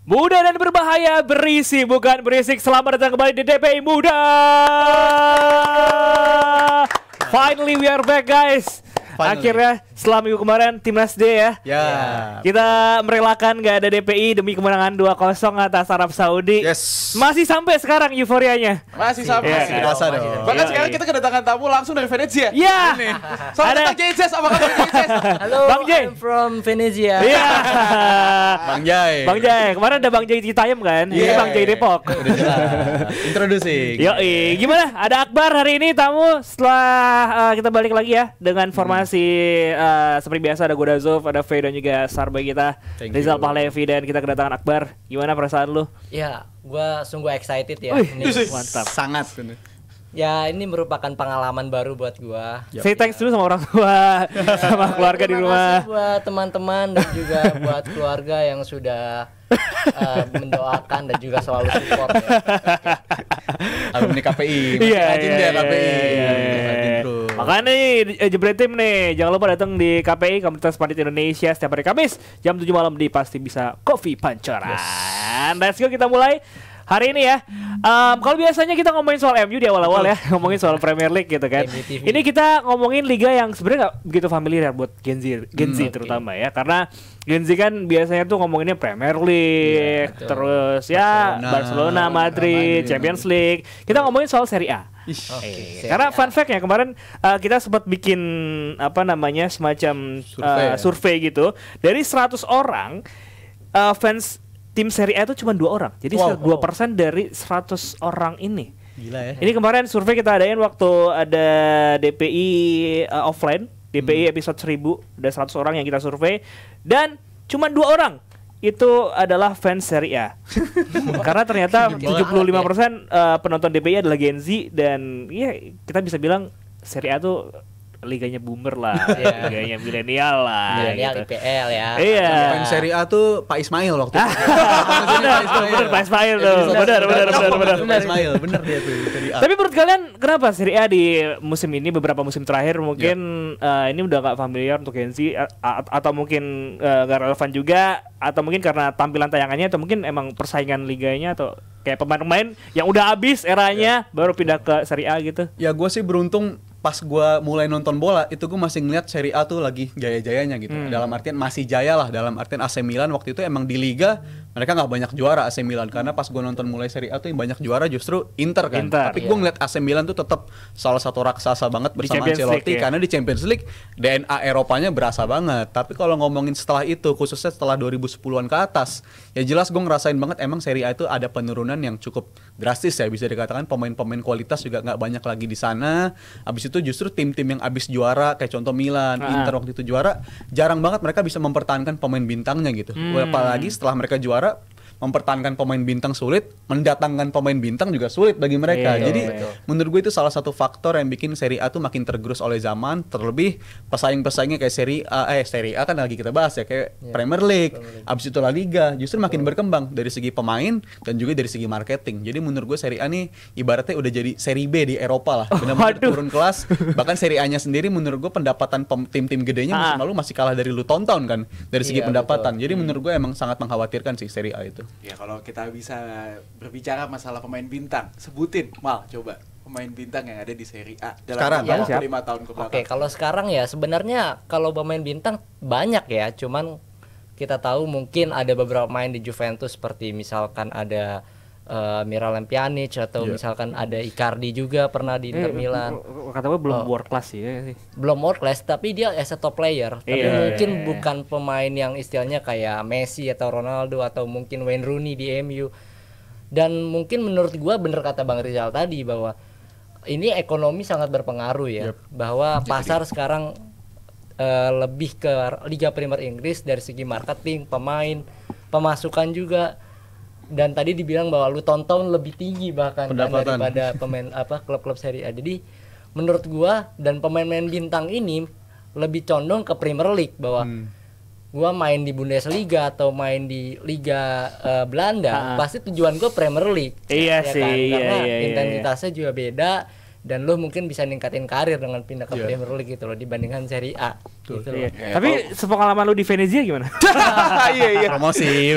Muda dan berbahaya, berisi bukan berisik. Selamat datang kembali di DPI Muda. Finally we are back, guys. Akhirnya setelah minggu kemarin Timnas D ya. Kita merelakan gak ada DPI demi kemenangan 2-0 atas Arab Saudi. Masih sampai sekarang euforianya. Masih sampai. Masih berasa dong. Bahkan sekarang kita kedatangan tamu langsung dari Venezia. Iya. Ada Bang Jayces, apa kabar Bang Jayces? Halo, Bang Jay. I'm from Venezia. Iya. Bang Jay. Bang Jay, kemarin ada Bang Jay Citayam kan? Ini Bang Jay Depok. Udah jelas. Introducing. Yoi, gimana? Ada Akbar hari ini tamu setelah kita balik lagi ya dengan formasi seperti biasa, ada gue Dazov, ada Faye dan juga Sarba kita, Rizal Pahlevi, dan kita kedatangan Akbar. Gimana perasaan lu? Ya, gua sungguh excited ya. Mantap. Sangat. Ya, ini merupakan pengalaman baru buat gua. Say thanks dulu sama orang tua, sama keluarga di Terima rumah. kasih buat teman-teman dan juga buat keluarga yang sudah mendoakan dan juga selalu support ya. Alumni KPI. Iya, Rajin dia KPI. Rajin, bro. Makanya nih Jebret Tim nih, jangan lupa datang di KPI Komunitas Pandit Indonesia setiap hari Kamis jam 7 malam di Pasti Bisa Coffee Pancoran. Let's go, kita mulai hari ini ya. Kalau biasanya kita ngomongin soal MU di awal-awal ya, ngomongin soal Premier League gitu kan. Ini kita ngomongin liga yang sebenarnya nggak begitu familiar buat Gen Z terutama ya, karena Gen Z kan biasanya tuh ngomonginnya Premier League, terus ya Barcelona, Madrid, Champions League. Kita ngomongin soal Serie A. Karena fun fact ya, kemarin kita sempat bikin apa namanya semacam survei gitu. Dari 100 orang fans tim Serie A itu cuma 2 orang. Jadi 2% dari 100 orang ini. Gila ya. Ini kemarin survei kita adain waktu ada DPI offline, DPI episode 1000, ada 100 orang yang kita survei dan cuma 2 orang itu adalah fans Serie A. Karena ternyata 75% penonton DPI adalah Gen Z, dan ya kita bisa bilang Serie A tuh liganya boomer lah, liganya milenial lah, milenial gitu. IPL ya. Iya. Fans Serie A tuh Pak Ismail waktu itu. Bener Pak Ismail tuh. Bener. Pak Ismail, bener dia tuh Serie A. Tapi menurut kalian kenapa Serie A di musim ini, beberapa musim terakhir mungkin ini udah gak familiar untuk Gen Z, atau mungkin gak relevan juga, atau mungkin karena tampilan tayangannya, atau mungkin emang persaingan liganya, atau kayak pemain-pemain yang udah habis eranya baru pindah ke Serie A gitu? Ya gue sih beruntung, pas gue mulai nonton bola itu gue masih ngeliat Serie A tuh lagi jaya-jayanya gitu. Dalam artian masih jaya lah, dalam artian AC Milan waktu itu emang di Liga mereka nggak banyak juara AC Milan, karena pas gue nonton mulai Serie A tuh yang banyak juara justru Inter kan. Tapi gue ngeliat AC Milan tuh tetap salah satu raksasa banget bersama Ancelotti, karena di Champions League DNA Eropanya berasa banget. Tapi kalau ngomongin setelah itu, khususnya setelah 2010-an ke atas, ya jelas gue ngerasain banget emang Serie A itu ada penurunan yang cukup drastis ya, bisa dikatakan pemain-pemain kualitas juga nggak banyak lagi di sana. Abis itu justru tim-tim yang abis juara kayak contoh Milan, Inter waktu itu juara, jarang banget mereka bisa mempertahankan pemain bintangnya gitu. Apalagi setelah mereka juara, mempertahankan pemain bintang sulit, mendatangkan pemain bintang juga sulit bagi mereka. Jadi menurut gue itu salah satu faktor yang bikin Serie A tuh makin tergerus oleh zaman. Terlebih pesaing-pesaingnya kayak Serie A kan lagi kita bahas ya, kayak Premier League, abis itu La Liga, justru makin berkembang dari segi pemain dan juga dari segi marketing. Jadi menurut gue Serie A nih ibaratnya udah jadi Serie B di Eropa lah, benar-benar turun kelas. Bahkan Serie A-nya sendiri menurut gue pendapatan tim-tim gedenya musim lalu masih kalah dari Luton Town kan, dari segi pendapatan. Jadi menurut gue emang sangat mengkhawatirkan sih Serie A itu. Ya kalau kita bisa berbicara masalah pemain bintang, sebutin Mal, coba pemain bintang yang ada di Serie A dalam 5 tahun ke belakang. Oke, kalau sekarang ya sebenarnya kalau pemain bintang banyak ya, cuman kita tahu mungkin ada beberapa pemain di Juventus seperti misalkan ada Miralem Pjanic, atau misalkan ada Icardi juga pernah di Inter Milan. Kata gue belum world class sih ya. Belum world class, tapi dia as a top player. Tapi mungkin bukan pemain yang istilahnya kayak Messi atau Ronaldo atau mungkin Wayne Rooney di MU. Dan mungkin menurut gua bener kata Bang Rizal tadi bahwa ini ekonomi sangat berpengaruh ya. Bahwa pasar sekarang lebih ke Liga Premier Inggris dari segi marketing, pemain, pemasukan juga. Dan tadi dibilang bahwa Luton Town lebih tinggi bahkan daripada pemain klub-klub Serie A. Jadi menurut gua dan pemain-pemain bintang ini lebih condong ke Premier League, bahwa gua main di Bundesliga atau main di Liga Belanda pasti tujuan gua Premier League. Iya ya sih, kan? Karena iya. intensitasnya juga beda dan lu mungkin bisa ningkatin karir dengan pindah ke Premier League gitu loh dibandingkan Serie A. Gitu loh. Tapi sepengalaman lu di Venezia gimana? Iya. Promosi.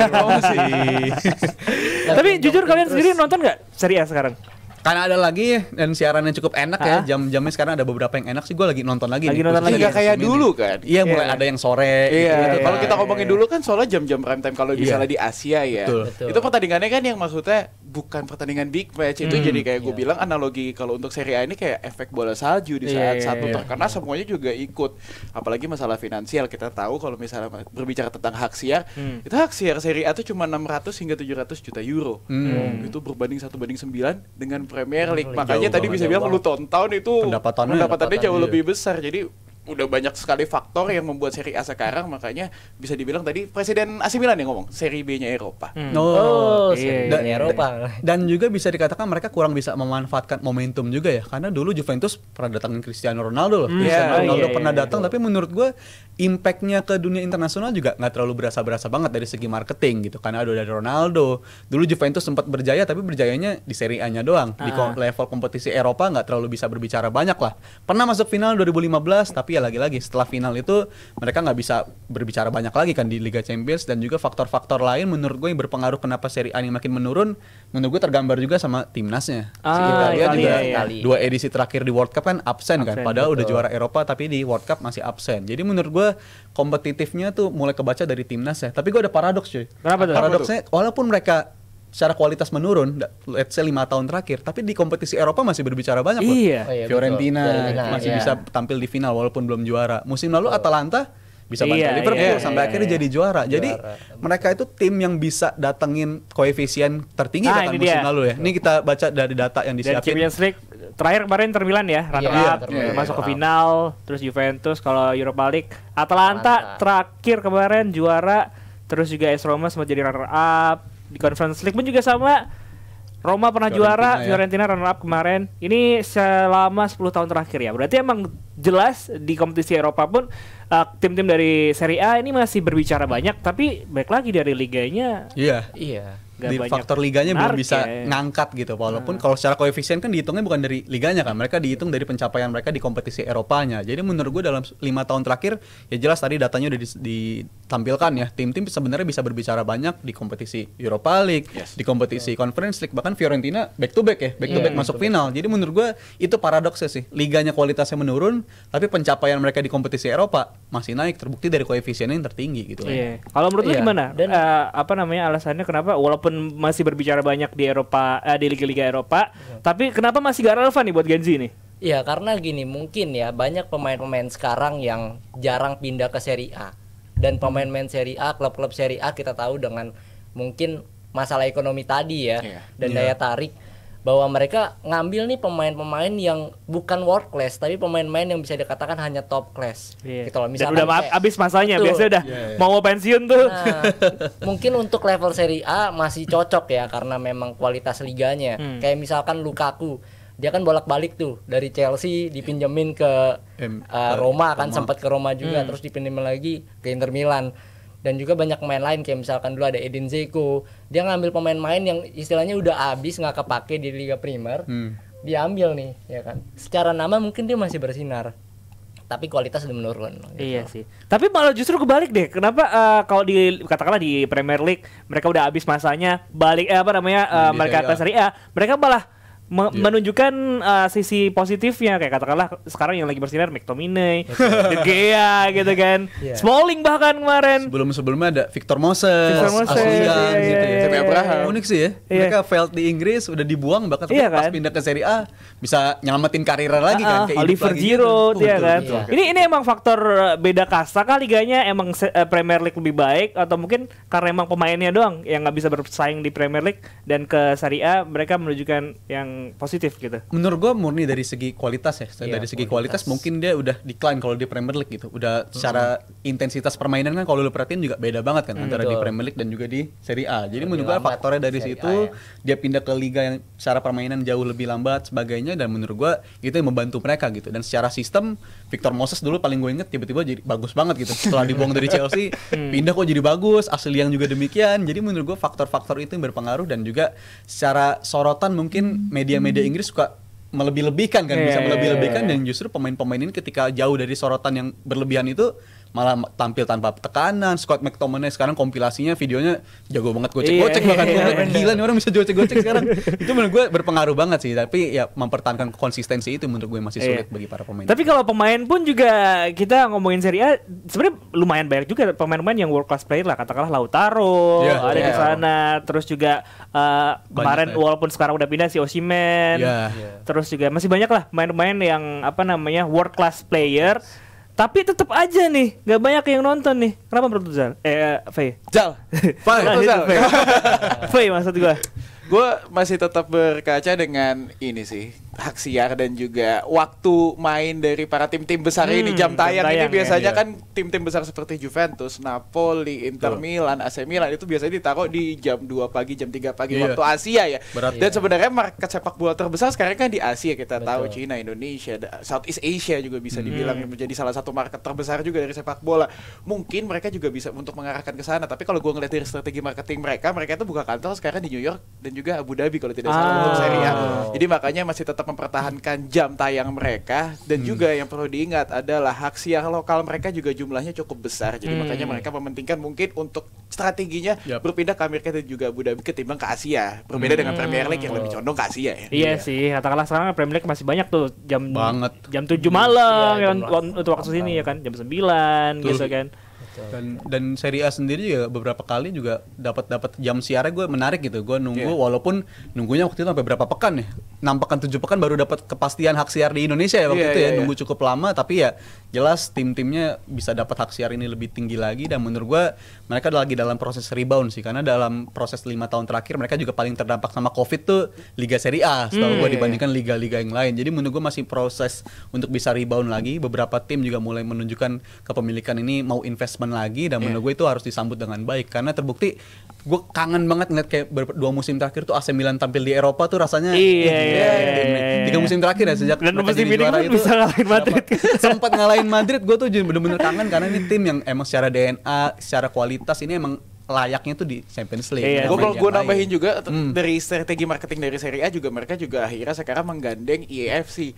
Tapi jujur kalian sendiri nonton nggak Serie A sekarang? Karena ada lagi dan siaran yang cukup enak ya, jam-jamnya sekarang ada beberapa yang enak sih, gue lagi nonton lagi. Nonton lagi. Nggak kayak dulu kan? Iya, mulai ada yang sore. Iya. Kalau kita ngomongin dulu kan soalnya jam-jam prime time kalau misalnya di Asia ya. Betul. Itu pertandingannya kan yang maksudnya bukan pertandingan big match, itu jadi kayak gue bilang analogi kalau untuk Serie A ini kayak efek bola salju di saat satu karena semuanya juga ikut. Apalagi masalah finansial, kita tahu kalau misalnya berbicara tentang hak siar, itu hak siar Serie A itu cuma 600 hingga 700 juta euro. Itu berbanding 1/9 dengan Premier League. Makanya tadi bisa bilang lu tonton itu pendapatannya jauh lebih besar. Jadi udah banyak sekali faktor yang membuat Serie A sekarang, makanya bisa dibilang tadi Presiden AC Milan yang ngomong Serie B-nya Eropa. Serie B Eropa. Dan juga bisa dikatakan mereka kurang bisa memanfaatkan momentum juga ya, karena dulu Juventus pernah datangin Cristiano Ronaldo loh. Cristiano Ronaldo pernah datang, tapi menurut gue impact-nya ke dunia internasional juga nggak terlalu berasa banget dari segi marketing gitu, karena ada Ronaldo. Dulu Juventus sempat berjaya, tapi berjayanya di Serie A-nya doang. Di level kompetisi Eropa nggak terlalu bisa berbicara banyak lah. Pernah masuk final 2015, tapi ya lagi-lagi setelah final itu mereka nggak bisa berbicara banyak lagi kan di Liga Champions. Dan juga faktor-faktor lain menurut gue yang berpengaruh kenapa Serie A ini makin menurun, menurut gue tergambar juga sama timnasnya. Kita lihat juga 2 edisi terakhir di World Cup kan absen kan, padahal udah juara Eropa tapi di World Cup masih absen. Jadi menurut gue kompetitifnya tuh mulai kebaca dari timnas ya. Tapi gue ada paradoks cuy. Kenapa tuh? Paradoksnya walaupun mereka secara kualitas menurun, let's say 5 tahun terakhir, tapi di kompetisi Eropa masih berbicara banyak loh. Fiorentina masih bisa tampil di final walaupun belum juara. Musim lalu Atalanta bisa bantu Liverpool sampai akhirnya jadi juara. Jadi mereka itu tim yang bisa datengin koefisien tertinggi kata musim lalu ya. Ini kita baca dari data yang disiapin. Dan Champions League terakhir kemarin Inter Milan ya, runner-up masuk ke final, terus Juventus kalau Europa League, Atalanta terakhir kemarin juara, terus juga AS Roma sempat jadi runner-up. Di Conference League pun juga sama. Roma pernah juara, Fiorentina runner-up kemarin. Ini selama 10 tahun terakhir ya. Berarti emang jelas di kompetisi Eropa pun tim-tim dari Serie A ini masih berbicara banyak, tapi baik lagi dari liganya. Iya. Di faktor liganya belum bisa ngangkat gitu, walaupun kalau secara koefisien kan dihitungnya bukan dari liganya kan, mereka dihitung dari pencapaian mereka di kompetisi Eropanya. Jadi menurut gue dalam 5 tahun terakhir ya jelas tadi datanya udah ditampilkan ya, tim-tim sebenarnya bisa berbicara banyak di kompetisi Europa League, di kompetisi Conference League, bahkan Fiorentina back to back masuk final. Jadi menurut gue itu paradoksnya sih, liganya kualitasnya menurun tapi pencapaian mereka di kompetisi Eropa masih naik, terbukti dari koefisiennya yang tertinggi gitu. Kalau menurut lu gimana? Dan alasannya kenapa walaupun masih berbicara banyak di Eropa, di liga-liga Eropa, tapi kenapa masih gak relevan nih buat Gen Z nih? Ya karena gini, mungkin ya banyak pemain-pemain sekarang yang jarang pindah ke Serie A. Dan pemain-pemain Serie A, klub-klub Serie A kita tahu dengan mungkin masalah ekonomi tadi ya, dan daya tarik, bahwa mereka ngambil nih pemain-pemain yang bukan world class, tapi pemain-pemain yang bisa dikatakan hanya top class. Gitu loh. Misalkan dan udah habis masanya, biasanya udah mau pensiun tuh. Nah, mungkin untuk level Serie A masih cocok ya karena memang kualitas liganya. Kayak misalkan Lukaku, dia kan bolak-balik tuh dari Chelsea dipinjemin ke Roma, kan sempat ke Roma juga, terus dipinjemin lagi ke Inter Milan. Dan juga banyak pemain lain kayak misalkan dulu ada Edin Dzeko, dia ngambil pemain-pemain yang istilahnya udah habis nggak kepake di Liga Primer, diambil nih ya kan. Secara nama mungkin dia masih bersinar, tapi kualitas udah menurun. Gitu. Iya sih. Tapi malah justru kebalik deh. Kenapa kalau katakanlah di Premier League mereka udah habis masanya, balik mereka ke Serie A, mereka malah menunjukkan sisi positifnya, kayak katakanlah sekarang yang lagi bersinar McTominay, De Gea gitu kan, Smalling bahkan kemarin. Sebelumnya ada Victor Moses, Aslian gitu ya. Sampai Abraham. Unik sih ya. Mereka failed di Inggris udah dibuang, bahkan pas pindah ke Serie A bisa nyelamatin karirnya lagi kan, kayak Oliver Giroud ya kan. Ini emang faktor beda kasta kah liganya, emang Premier League lebih baik atau mungkin karena emang pemainnya doang yang nggak bisa bersaing di Premier League dan ke Serie A mereka menunjukkan yang positif gitu. Menurut gue murni dari segi kualitas ya. Dari segi kualitas mungkin dia udah decline kalau di Premier League gitu. Udah secara intensitas permainan kan kalau lu perhatiin juga beda banget kan antara di Premier League dan juga di Serie A. Jadi menurut gue faktornya dari situ dia pindah ke liga yang secara permainan jauh lebih lambat sebagainya, dan menurut gue itu yang membantu mereka gitu. Dan secara sistem Victor Moses dulu paling gue inget tiba-tiba jadi bagus banget gitu. Setelah dibuang dari Chelsea pindah kok jadi bagus, Aslian juga demikian. Jadi menurut gue faktor-faktor itu yang berpengaruh, dan juga secara sorotan mungkin media Inggris suka melebih-lebihkan kan, bisa melebih-lebihkan, dan justru pemain-pemain ini ketika jauh dari sorotan yang berlebihan itu malah tampil tanpa tekanan. Scott McTominay sekarang kompilasinya videonya jago banget gocek-gocek bahkan. Gila nih orang bisa gocek-gocek sekarang. Itu menurut gue berpengaruh banget sih, tapi ya mempertahankan konsistensi itu menurut gue masih sulit bagi para pemain. Tapi kalau pemain pun juga kita ngomongin Serie A sebenarnya lumayan banyak juga pemain-pemain yang world class player lah, katakanlah Lautaro ada di sana, terus juga kemarin walaupun sekarang udah pindah si Osimhen. Terus juga masih banyak lah pemain-pemain yang world class player. Tapi tetap aja nih nggak banyak yang nonton nih. Kenapa menurut Zal? Faye. Faye maksud gue masih tetap berkaca dengan ini sih, hak siar dan juga waktu main dari para tim-tim besar ini. Jam tayang ini biasanya kan tim-tim besar seperti Juventus, Napoli, Inter Milan, AC Milan itu biasanya ditaruh di jam 2 pagi, jam 3 pagi waktu Asia ya. Dan sebenarnya market sepak bola terbesar sekarang kan di Asia, kita tahu Cina, Indonesia, Southeast Asia juga bisa dibilang menjadi salah satu market terbesar juga dari sepak bola. Mungkin mereka juga bisa untuk mengarahkan ke sana, tapi kalau gue ngeliat dari strategi marketing mereka itu buka kantor sekarang di New York dan juga Abu Dhabi kalau tidak salah untuk Serie A. Jadi makanya masih tetap mempertahankan jam tayang mereka, dan juga yang perlu diingat adalah hak siar lokal mereka juga jumlahnya cukup besar. Jadi makanya mereka mementingkan mungkin untuk strateginya berpindah ke Amerika dan juga Abu Dhabi ketimbang ke Asia. Berbeda dengan Premier League yang lebih condong ke Asia ya. Iya sih, katakanlah sekarang Premier League masih banyak tuh jam 7 malam untuk waktu sini ya kan, jam 9 gitu kan. Dan Serie A sendiri juga beberapa kali juga dapat jam siarnya gue menarik gitu. Gue nunggu walaupun nunggunya waktu itu sampai berapa pekan ya? 6 pekan 7 pekan baru dapat kepastian hak siar di Indonesia ya waktu itu ya. Nunggu cukup lama, tapi ya jelas tim-timnya bisa dapat hak siar ini lebih tinggi lagi, dan menurut gue mereka lagi dalam proses rebound sih, karena dalam proses 5 tahun terakhir mereka juga paling terdampak sama Covid tuh Liga Serie A setahu gue dibandingkan liga-liga yang lain. Jadi menurut gue masih proses untuk bisa rebound lagi. Beberapa tim juga mulai menunjukkan kepemilikan ini mau investment lagi, dan menurut gue itu harus disambut dengan baik, karena terbukti gue kangen banget ngeliat kayak 2 musim terakhir tuh AC Milan tampil di Eropa tuh rasanya 3 musim terakhir ya sejak dan musim ini pun bisa ngalahin Madrid. Sempat ngalahin Madrid, gue tuh bener-bener kangen karena ini tim yang emang secara DNA, secara kualitas ini emang layaknya tuh di Champions League. Gue nambahin juga dari strategi marketing dari Serie A juga, mereka juga akhirnya sekarang menggandeng EAFC.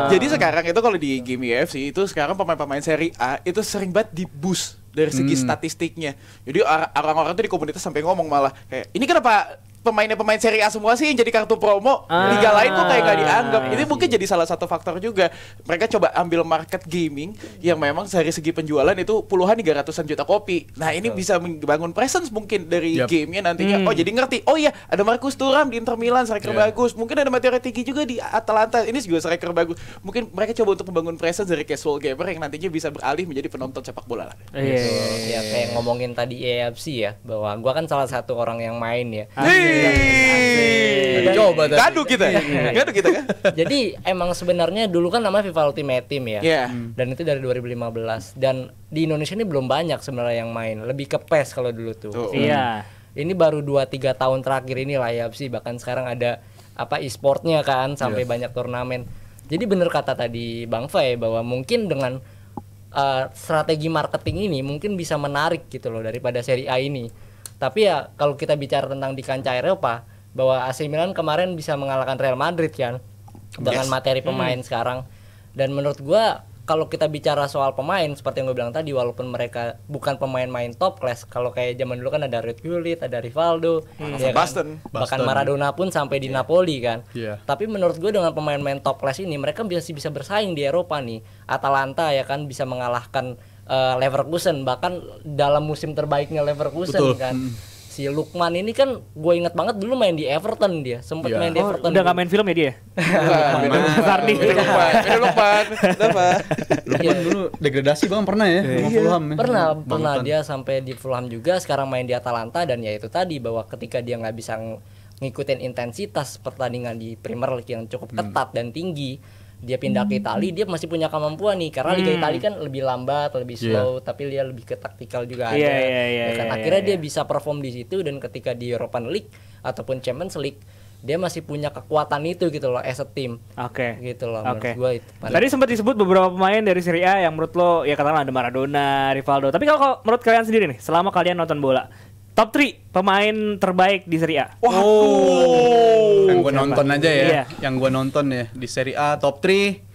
Jadi sekarang itu kalau di game EAFC itu sekarang pemain-pemain Serie A itu sering banget di boost dari segi statistiknya. Jadi orang-orang tuh di komunitas sampai ngomong malah kayak, ini kenapa pemain Serie A semua sih yang jadi kartu promo, liga lain kok kayak gak dianggap. Ini mungkin jadi salah satu faktor juga. Mereka coba ambil market gaming yang memang dari segi penjualan itu puluhan hingga ratusan juta kopi. Nah ini bisa membangun presence mungkin dari gamenya nantinya. Oh jadi ngerti, oh iya ada Marcus Thuram di Inter Milan, striker bagus. Mungkin ada Matteo Retegui juga di Atalanta, ini juga striker bagus. Mungkin mereka coba untuk membangun presence dari casual gamer yang nantinya bisa beralih menjadi penonton sepak bola lah. Ya kayak ngomongin tadi EAFC ya, bahwa gua kan salah satu orang yang main ya. Coba gaduh kita kan. Jadi emang sebenarnya dulu kan namanya FIFA Ultimate Team ya. Dan itu dari 2015, dan di Indonesia ini belum banyak sebenarnya yang main. Lebih ke PES kalau dulu tuh. Ini baru 2-3 tahun terakhir ini lah ya sih, bahkan sekarang ada e-sportnya kan sampai banyak turnamen. Jadi bener kata tadi Bang Fai bahwa mungkin dengan strategi marketing ini mungkin bisa menarik gitu loh daripada Serie A ini. Tapi ya kalau kita bicara tentang di kancah Eropa, bahwa AC Milan kemarin bisa mengalahkan Real Madrid kan dengan materi pemain sekarang. Dan menurut gua kalau kita bicara soal pemain seperti yang gue bilang tadi, walaupun mereka bukan pemain main top class, kalau kayak zaman dulu kan ada Ruud Gullit, ada Rivaldo, ya kan? Bahkan Maradona pun sampai di Napoli kan. Tapi menurut gue dengan pemain-pemain top class ini mereka bisa bersaing di Eropa nih. Atalanta ya kan bisa mengalahkan Leverkusen, bahkan dalam musim terbaiknya Leverkusen kan. Si Lukman ini kan gue inget banget dulu main di Everton, dia sempat main di Everton. Udah gak main film ya dia? Lukman dulu degradasi Bang, pernah ya sama Fulham ya? Pernah dia sampai di Fulham juga, sekarang main di Atalanta. Dan ya itu tadi bahwa ketika dia nggak bisa ngikutin intensitas pertandingan di Premier League yang cukup ketat dan tinggi, dia pindah ke Italia, dia masih punya kemampuan nih, karena Liga Italia kan lebih lambat, lebih slow, tapi dia lebih ke taktikal juga ada. Akhirnya dia bisa perform di situ, dan ketika di European League ataupun Champions League dia masih punya kekuatan itu gitu loh as a team. Gitu loh menurut gue itu. Tadi sempat disebut beberapa pemain dari Serie A yang menurut lo ya katakanlah ada Maradona, Rivaldo. Tapi kalau menurut kalian sendiri nih, selama kalian nonton bola, top 3 pemain terbaik di Serie A. Yang gue Siapa? nonton aja ya. Iya. Yang gue nonton ya di Serie A top 3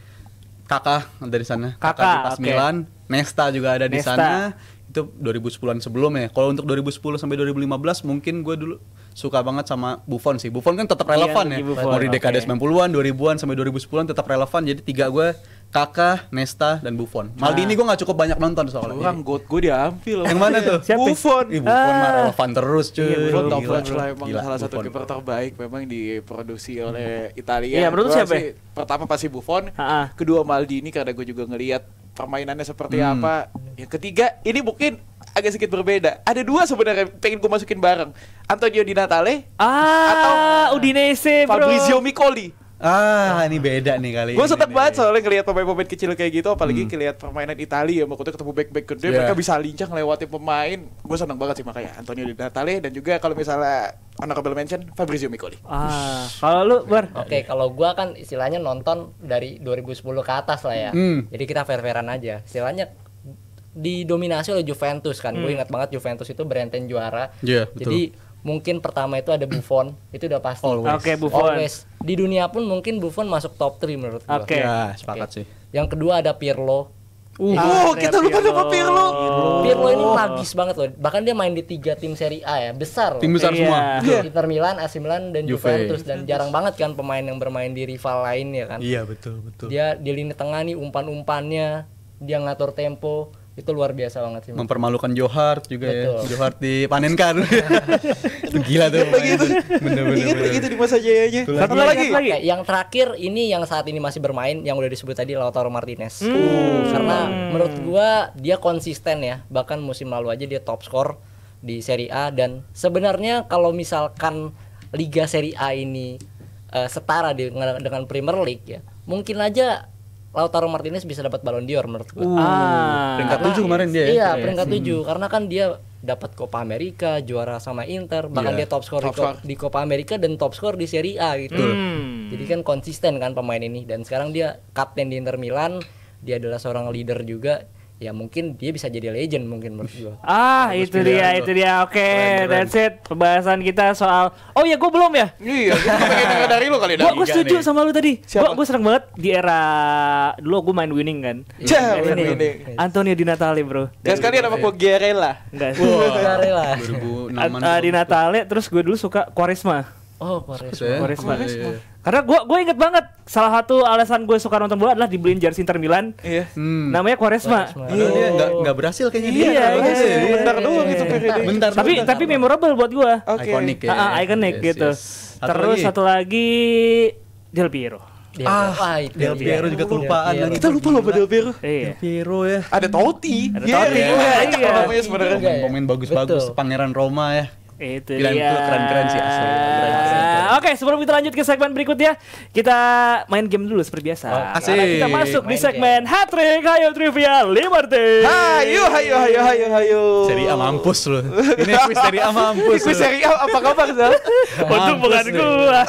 Kakak dari sana. Kakak, di pas oke. Milan. Nesta juga ada di Nesta. sana. Itu 2010-an sebelum ya. Kalau untuk 2010 sampai 2015 mungkin gue dulu suka banget sama Buffon sih. Buffon kan tetap relevan Iya, ya. Buffon, Mau di dekade oke. 90-an, 2000-an sampai 2010-an tetap relevan. Jadi 3 gue Kakak, Nesta, dan Buffon. Maldini gue gak cukup banyak nonton soalnya. Orang got gue diambil. Yang mana tuh? Siapa? Buffon. Ih, Buffon mah relevan terus cuy. Iya, Buffon top Gila. notch lah, emang Gila, salah satu Buffon. kiper terbaik memang diproduksi oleh Italia. Iya, menurut Gua siapa sih, pertama pasti Buffon, Ha-ha. kedua Maldini karena gue juga ngelihat permainannya seperti apa. Yang ketiga ini mungkin agak sedikit berbeda. Ada 2 sebenarnya pengen gue masukin bareng. Antonio Di Natale atau Udinese, bro. Fabrizio Micoli. Ini beda nih kali Gue ini seneng nih. banget soalnya ngelihat pemain-pemain kecil kayak gitu, apalagi ngelihat permainan Italia, maksudnya ketemu back-back gede, Iya. mereka bisa lincah ngelewatin pemain. Gue seneng banget sih makanya Antonio Di Natale, dan juga kalau misalnya honorable mention Fabrizio Micoli. Kalau lu, Bar? Oke, kalau gua kan istilahnya nonton dari 2010 ke atas lah ya. Jadi kita fair-fairan aja. Istilahnya didominasi oleh Juventus kan. Gue ingat banget Juventus itu berenten juara. Iya, betul. Jadi mungkin pertama itu ada Buffon, itu udah pasti. Always. Oke, Buffon. Always. Di dunia pun mungkin Buffon masuk top 3 menurut gua. Oke. Ya, sepakat Oke. sih. Yang kedua ada Pirlo. Kita lupa sama Pirlo. Pirlo ini magis banget loh. Bahkan dia main di 3 tim Serie A ya, besar loh. Tim besar Iya. semua. Iya. Inter Milan, AC Milan, dan Juve. Juventus. Dan jarang banget kan pemain yang bermain di rival lainnya kan. Iya, betul, betul. Dia di lini tengah nih umpan-umpannya, dia ngatur tempo, itu luar biasa banget sih. Mempermalukan Johart juga ya. Betul. Johart dipanenkan. Itu gila tuh. Lagi itu. Bener-bener. Ingat begitu di masa jayanya. Betul. Satu Satu lagi. lagi. Oke, yang terakhir ini yang saat ini masih bermain yang udah disebut tadi Lautaro Martinez. Karena menurut gua dia konsisten ya. Bahkan musim lalu aja dia top skor di Serie A, dan sebenarnya kalau misalkan Liga Serie A ini setara dengan Premier League ya, mungkin aja Lautaro Martinez bisa dapat Ballon d'Or menurut gua. Peringkat 7 kemarin dia ya. Iya, peringkat 7 karena kan dia dapat Copa America, juara sama Inter, bahkan Iya. dia top skor di Copa America dan top skor di Serie A gitu. Jadi kan konsisten kan pemain ini, dan sekarang dia kapten di Inter Milan, dia adalah seorang leader juga. Ya mungkin dia bisa jadi legend mungkin menurut gua. Itu dia, itu dia. Oke, that's it. Pembahasan kita soal. Oh ya, gue belum ya. Iya, gue pengen denger dari lu kali dah. Gue setuju sama lu tadi. Siapa? Gue seneng banget di era dulu gue main winning kan. Cah, Era winning. Antonio Di Natale, bro. Dan sekali ada sama Guerrilla. Enggak. Kare lah. 2006-an. Di Natale, terus gue dulu suka Quaresma. Oh, Quaresma. Ya. Quaresma. Iya. Karena gue inget banget salah satu alasan gue suka nonton bola adalah dibeliin jersey Inter Milan. Iya. Namanya Quaresma. Padahal dia nggak berhasil kayaknya dia. Iya, Nggak berhasil. iya. Bentar doang itu periode. Bentar. Tapi memorable buat gue. Oke. Iconic ya. Iconic Yes, gitu. yes. Terus satu lagi Del Piero. Wah, itu Del Piero juga kelupaan Del lagi. Kita lupa loh Del Piero. Iya. Piero ya. Ada Totti. Ada Iya, Totti iya, juga, banyak iya. namanya sebenarnya. Juga ya. Pemain bagus-bagus, Betul. Pangeran Roma ya. Itu Pilihan dia. itu keren-keren sih asli. Keren-keren. Oke, sebelum kita lanjut ke segmen berikutnya, kita main game dulu seperti biasa. asik. Karena kita masuk di Main segmen Hat-Trick Hayo Trivia Liberty. Hayo. Serie A mampus loh. Ini quiz Serie A mampus. Gue loh. seri apa kabar Zal? Untung bukan Mampus nih. gua.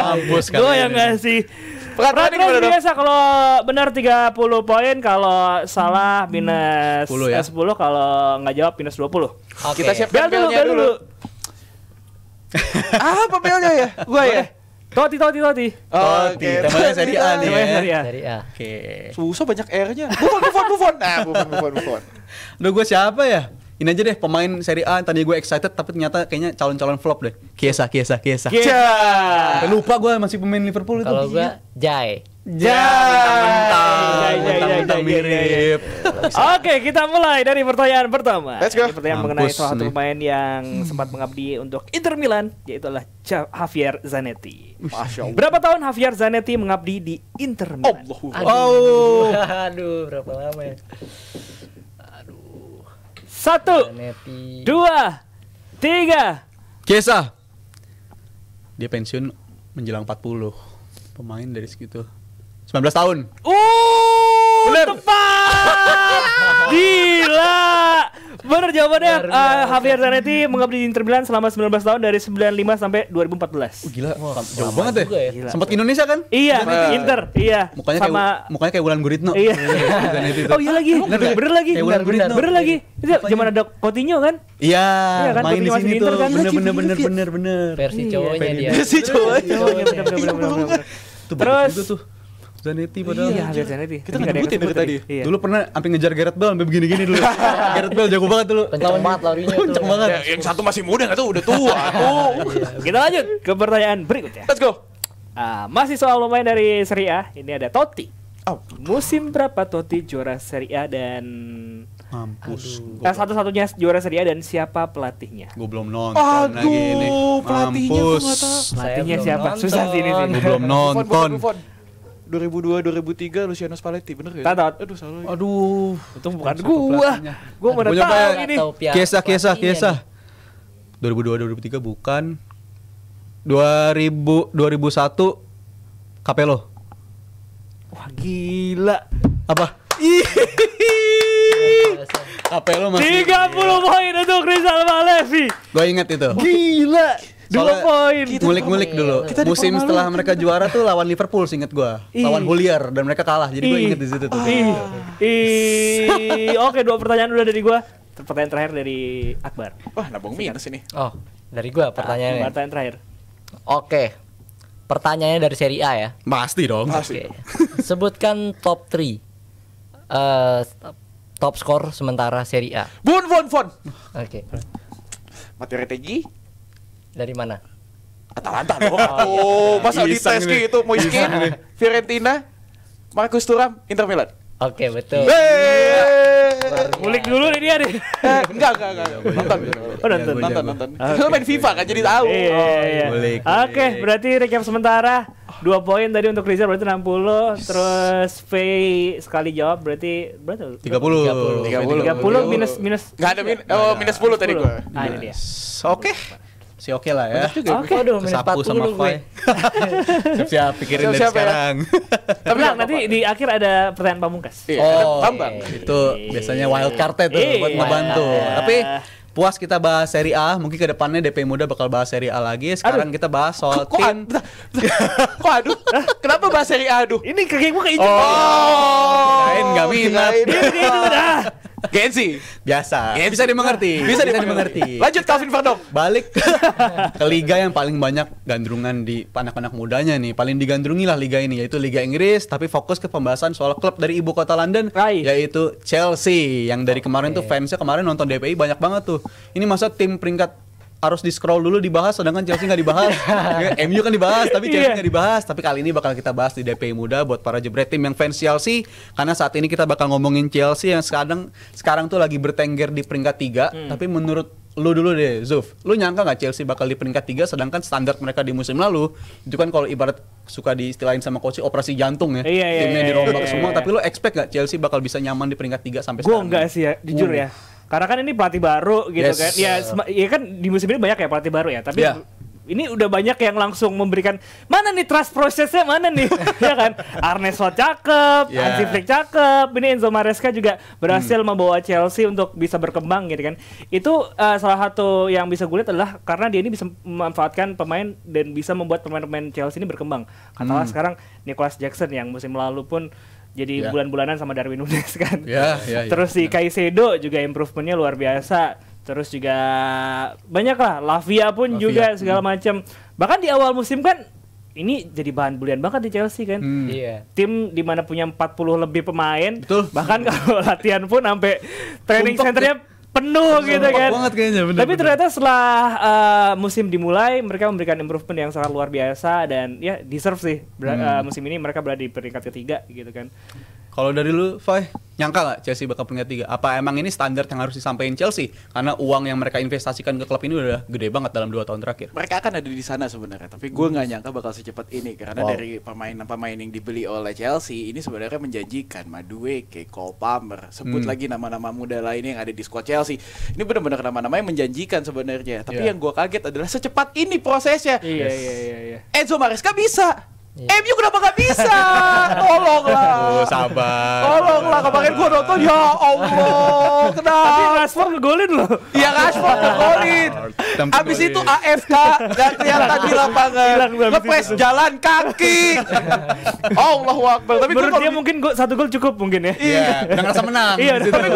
Mampus Gua kalian yang ini. ngasih. Peraturan Peraturan gimana dong? biasa kalau benar 30 poin, kalau salah minus 10 ya? 10, kalau nggak jawab minus 20. Oke. Kita siap Bel dulu, belnya bel dulu. Apa belnya ya? Gua ya? Toti. Totti, temanya Serie A nih Namanya ya. Serie A. Serie A. Oke. Susah banyak R-nya. Buffon. Nah, Buffon. Udah gue siapa ya? Ini aja deh pemain Serie A, tadi gue excited tapi ternyata kayaknya calon-calon flop deh. Chiesa. Iya. Lupa gue masih pemain Liverpool itu. Kalau gua Jai. Mentang-mentang mirip. Oke, kita mulai dari pertanyaan pertama. Let's go. Ini pertanyaan Mampus mengenai salah satu nih. pemain yang sempat mengabdi untuk Inter Milan, yaitu adalah Javier Zanetti. Masya Allah. Berapa tahun Javier Zanetti mengabdi di Inter Milan? Aduh, berapa lama ya? 1, Zanetti. 2, 3. Chiesa. Dia pensiun menjelang 40. Pemain dari segitu. 19 tahun. Tepat. Gila. Bener jawabannya. Luar biasa. Javier Zanetti mengabdi di Inter Milan selama 19 tahun dari 95 sampai 2014. Gila, jauh lama banget juga ya. Gila. Sempat ke Indonesia kan? Iya, Inter. Iya. Mukanya kayak Wulan Guritno. Iya. Zanetti tuh. Oh iya lagi. Bener lagi. Kayak Wulan Guritno. Bener lagi. Itu zaman ada Coutinho kan? Iya, Iya kan, main di Coutinho masih sini di Inter tuh. kan? Bener. Versi cowoknya dia. Si cowok. Iya, bener. Tuh Terus bagus juga tuh. Zanetti padahal. Iya, Javier Zanetti. Kita Tadi nggak ada yang nyebutin dari kesebut tadi. Iya. Dulu pernah sampai ngejar Gareth Bale sampai begini-gini dulu. Gareth Bale jago banget dulu. Kenceng banget larinya tuh. Kenceng banget. Ya, yang satu masih muda nggak tuh udah tua tuh. Kita lanjut ke pertanyaan berikutnya. Let's go. Masih soal pemain dari Serie A. Ini ada Totti. Oh. Musim berapa Totti juara Serie A dan Mampus. satu-satunya juara Serie A dan siapa pelatihnya? Gue belum nonton Aduh, lagi ini. pelatihnya gua Mampus. nggak tahu. Pelatihnya belum siapa? nonton. Susah sih ini sih. Gue belum nonton. 2002 2003 Luciano Spalletti bener ya? Tatot. Aduh salah. Aduh. Itu bukan Satu gua. pelatihnya. Gua mana Punya tahu apa ya? ini. Atau pihak Kiesa pelatihnya 2002 2003 bukan. 2001 Capello. Wah, gila. Apa? nih. Capello masih 30 poin untuk Rizal Malevi. Gue inget itu. Gila. 2 Soalnya poin. Ngulik-ngulik dulu. Kita Musim dipermalukan. setelah mereka juara tuh lawan Liverpool, inget gue. Ih. Lawan Hulier dan mereka kalah. Jadi gue inget di situ tuh. Oke, 2 pertanyaan udah dari gua. Pertanyaan terakhir dari Akbar. Wah, nabung minus ini. Oh, dari gua pertanyaannya. Pertanyaan terakhir. Oke. Pertanyaannya dari Serie A ya. Pasti dong. Oke. Sebutkan top 3 top skor sementara Serie A. Bon. Oke. Matteo Retegui. Dari mana? Atalanta dong. Oh, masa di Iseng tes nih. gitu Moiskin, Fiorentina, Marcus Thuram, Inter Milan. Oke, betul. Ngulik dulu nih dia nih. Enggak. Nonton. Oh, nonton. Nonton. Lu main FIFA kan jadi tahu. Iya. Ngulik. Oke, berarti recap sementara 2 poin tadi untuk Rizal berarti 60, terus V sekali jawab berarti berapa? 30. 30 minus Enggak ada minus 10 tadi gua. Ah, ini dia. Oke. Si oke lah ya. Oke. Waduh, minus Kesapu 40 sama gue. Fai. Siap-siap pikirin dari Siap-siap ya. sekarang. Tapi Tenang, nanti di akhir ada pertanyaan pamungkas. Iya, Oh, Bambang. itu biasanya wild card tuh buat Iya. ngebantu. Tapi puas kita bahas Serie A, mungkin ke depannya DP Muda bakal bahas Serie A lagi. Sekarang kita bahas soal Kok tim. Kok aduh? Kenapa bahas Serie A aduh? Ini kaki gua keinjek. Kirain nggak minat. Itu udah. Gensi. Biasa. Yes. Bisa dimengerti. Bisa dimengerti. dimengerti. Lanjut Calvin Verdong. Balik ke liga yang paling banyak gandrungan di anak-anak mudanya nih. Paling digandrungi lah liga ini, yaitu Liga Inggris. Tapi fokus ke pembahasan soal klub dari ibu kota London, Rai. yaitu Chelsea. Yang dari kemarin tuh fansnya kemarin nonton DPI banyak banget tuh. Ini masa tim peringkat harus di scroll dulu dibahas, sedangkan Chelsea nggak dibahas. Ya, MU kan dibahas, tapi Chelsea Iya. nggak dibahas. Tapi kali ini bakal kita bahas di DPI Muda buat para jebret tim yang fans Chelsea. Karena saat ini kita bakal ngomongin Chelsea yang sekarang tuh lagi bertengger di peringkat 3. Tapi menurut lu dulu deh, Zuf, lu nyangka nggak Chelsea bakal di peringkat 3, sedangkan standar mereka di musim lalu itu kan kalau ibarat suka diistilahin sama coach operasi jantung ya. Iya, Timnya dirombak iya. semua. Tapi lu expect nggak Chelsea bakal bisa nyaman di peringkat 3 sampai Gue sekarang? enggak sih ya, jujur ya. Karena kan ini pelatih baru gitu Yes. kan. Ya kan di musim ini banyak ya pelatih baru ya. Tapi Ya. ini udah banyak yang langsung memberikan mana nih trust prosesnya mana nih, ya kan? Arne Slot cakep, Ya. Hansi Flick cakep, ini Enzo Maresca juga berhasil membawa Chelsea untuk bisa berkembang gitu kan. Itu salah satu yang bisa gue lihat adalah karena dia ini bisa memanfaatkan pemain dan bisa membuat pemain-pemain Chelsea ini berkembang. Katakanlah sekarang Nicholas Jackson yang musim lalu pun jadi Ya. bulan-bulanan sama Darwin Núñez kan. Ya. Terus si Caicedo juga improvementnya luar biasa. Terus juga banyak lah, Lavia pun Lavia. juga segala macam. Bahkan di awal musim kan ini jadi bahan bulian banget di Chelsea kan. Iya. Tim dimana punya 40 lebih pemain. Betul. Bahkan kalau latihan pun sampai training Sumpah, centernya penuh gitu Sumpah kan. banget kayaknya, bener, Tapi bener. ternyata setelah musim dimulai mereka memberikan improvement yang sangat luar biasa dan ya deserve sih. Musim ini mereka berada di peringkat ketiga gitu kan. Kalau dari lu, Fai, nyangka nggak Chelsea bakal peringkat 3? Apa emang ini standar yang harus disampaikan Chelsea? Karena uang yang mereka investasikan ke klub ini udah gede banget dalam 2 tahun terakhir. Mereka akan ada di sana sebenarnya, tapi gue nggak nyangka bakal secepat ini karena Wow. dari pemain yang dibeli oleh Chelsea ini sebenarnya menjanjikan. Madueke, Cole Palmer, sebut lagi nama-nama muda lainnya yang ada di squad Chelsea. Ini benar-benar nama-nama yang menjanjikan sebenarnya. Tapi Yeah. yang gue kaget adalah secepat ini prosesnya. Iya. Enzo Maresca bisa. MU kenapa gak bisa? Tolonglah. Oh, sabar. Tolonglah, kemarin gua nonton, ya Allah, Tapi kenapa? Rashford ngegolin loh. Iya, Rashford ngegolin. Abis itu AFK, gak kelihatan di lapangan. Hilang tuh abis Ngepres jalan kaki. Allahu Akbar. Tapi Menurut gua dia mungkin satu gol cukup mungkin ya. Iya, udah ngerasa menang. Iya, Di situ. tapi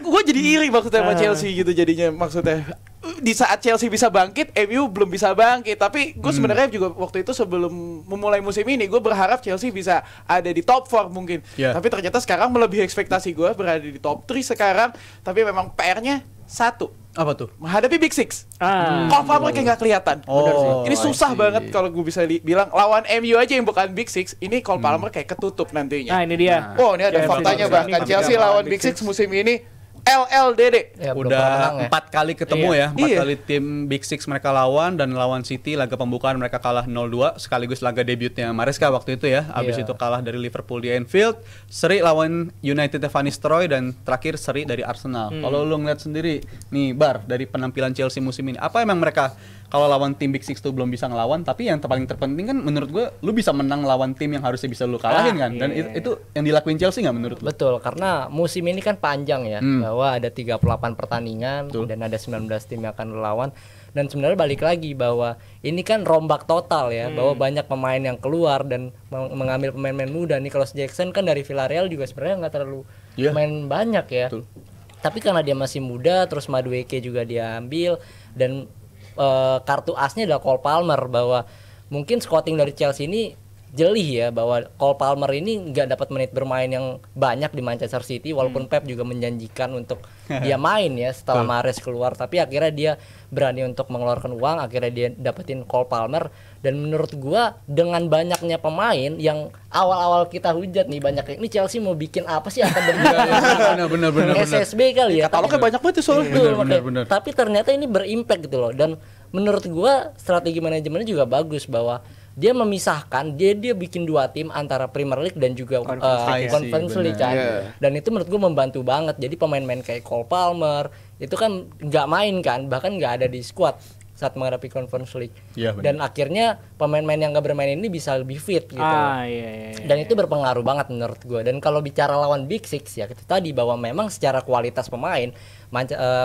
gue jadi iri maksudnya sama Chelsea gitu jadinya, maksudnya di saat Chelsea bisa bangkit, MU belum bisa bangkit. Tapi gue sebenarnya juga waktu itu sebelum memulai musim ini gue berharap Chelsea bisa ada di top 4 mungkin. Yeah. Tapi ternyata sekarang melebihi ekspektasi gue, berada di top 3 sekarang. Tapi memang PR-nya satu, Apa tuh? menghadapi Big Six. Ah. Copa mereka nggak kelihatan. Oh, Benar sih. Ini I susah see. banget kalau gue bisa bilang lawan MU aja yang bukan Big Six. Ini Cole Palmer kayak ketutup nantinya. Nah, ini dia. Oh, ini ada Chelsea faktanya musim bahkan ini Chelsea lawan lawan Big Six musim ini LLDD. Ya, belum pernah menang Udah ya. 4 kali ketemu Iya. ya, 4 Iya. kali tim Big Six mereka lawan, dan lawan City laga pembukaan mereka kalah 0-2 sekaligus laga debutnya Maresca waktu itu ya. Habis Iya. itu kalah dari Liverpool di Anfield, seri lawan United Van Nistelrooy, dan terakhir seri dari Arsenal. Kalau lu ngeliat sendiri nih Bar dari penampilan Chelsea musim ini, apa emang mereka kalau lawan tim Big Six tuh belum bisa ngelawan, tapi yang paling terpenting kan menurut gue lu bisa menang lawan tim yang harusnya bisa lu kalahin kan. Dan iya. itu yang dilakuin Chelsea nggak menurut lu? Betul, karena musim ini kan panjang ya, bahwa ada 38 pertandingan Betul. dan ada 19 tim yang akan lawan. Dan sebenarnya balik lagi bahwa ini kan rombak total ya, bahwa banyak pemain yang keluar dan mengambil pemain-pemain muda. Nicholas Jackson kan dari Villarreal juga sebenarnya nggak terlalu Iya. main banyak ya. Betul. Tapi karena dia masih muda, terus Madueke juga diambil, dan kartu asnya adalah Cole Palmer, bahwa mungkin scouting dari Chelsea ini jeli ya, bahwa Cole Palmer ini nggak dapat menit bermain yang banyak di Manchester City, walaupun Pep juga menjanjikan untuk dia main ya setelah Mahrez keluar, tapi akhirnya dia berani untuk mengeluarkan uang, akhirnya dia dapetin Cole Palmer. Dan menurut gua dengan banyaknya pemain yang awal-awal kita hujat nih, banyak ini Chelsea mau bikin apa sih akademi Benar. SSB kali ya, Katalognya banyak banget tuh soalnya. Betul, Benar, makanya. benar. Tapi ternyata ini berimpact gitu loh. Dan menurut gua strategi manajemennya juga bagus, bahwa dia memisahkan, dia bikin dua tim antara Premier League dan juga Conference League kan. Iya. Dan itu menurut gua membantu banget. Jadi pemain-pemain kayak Cole Palmer itu kan nggak main kan, bahkan nggak ada di squad saat menghadapi Conference League. Iya, benar. Dan akhirnya pemain-pemain yang nggak bermain ini bisa lebih fit gitu. Iya. Dan itu berpengaruh banget menurut gue. Dan kalau bicara lawan Big Six ya, itu tadi bahwa memang secara kualitas pemain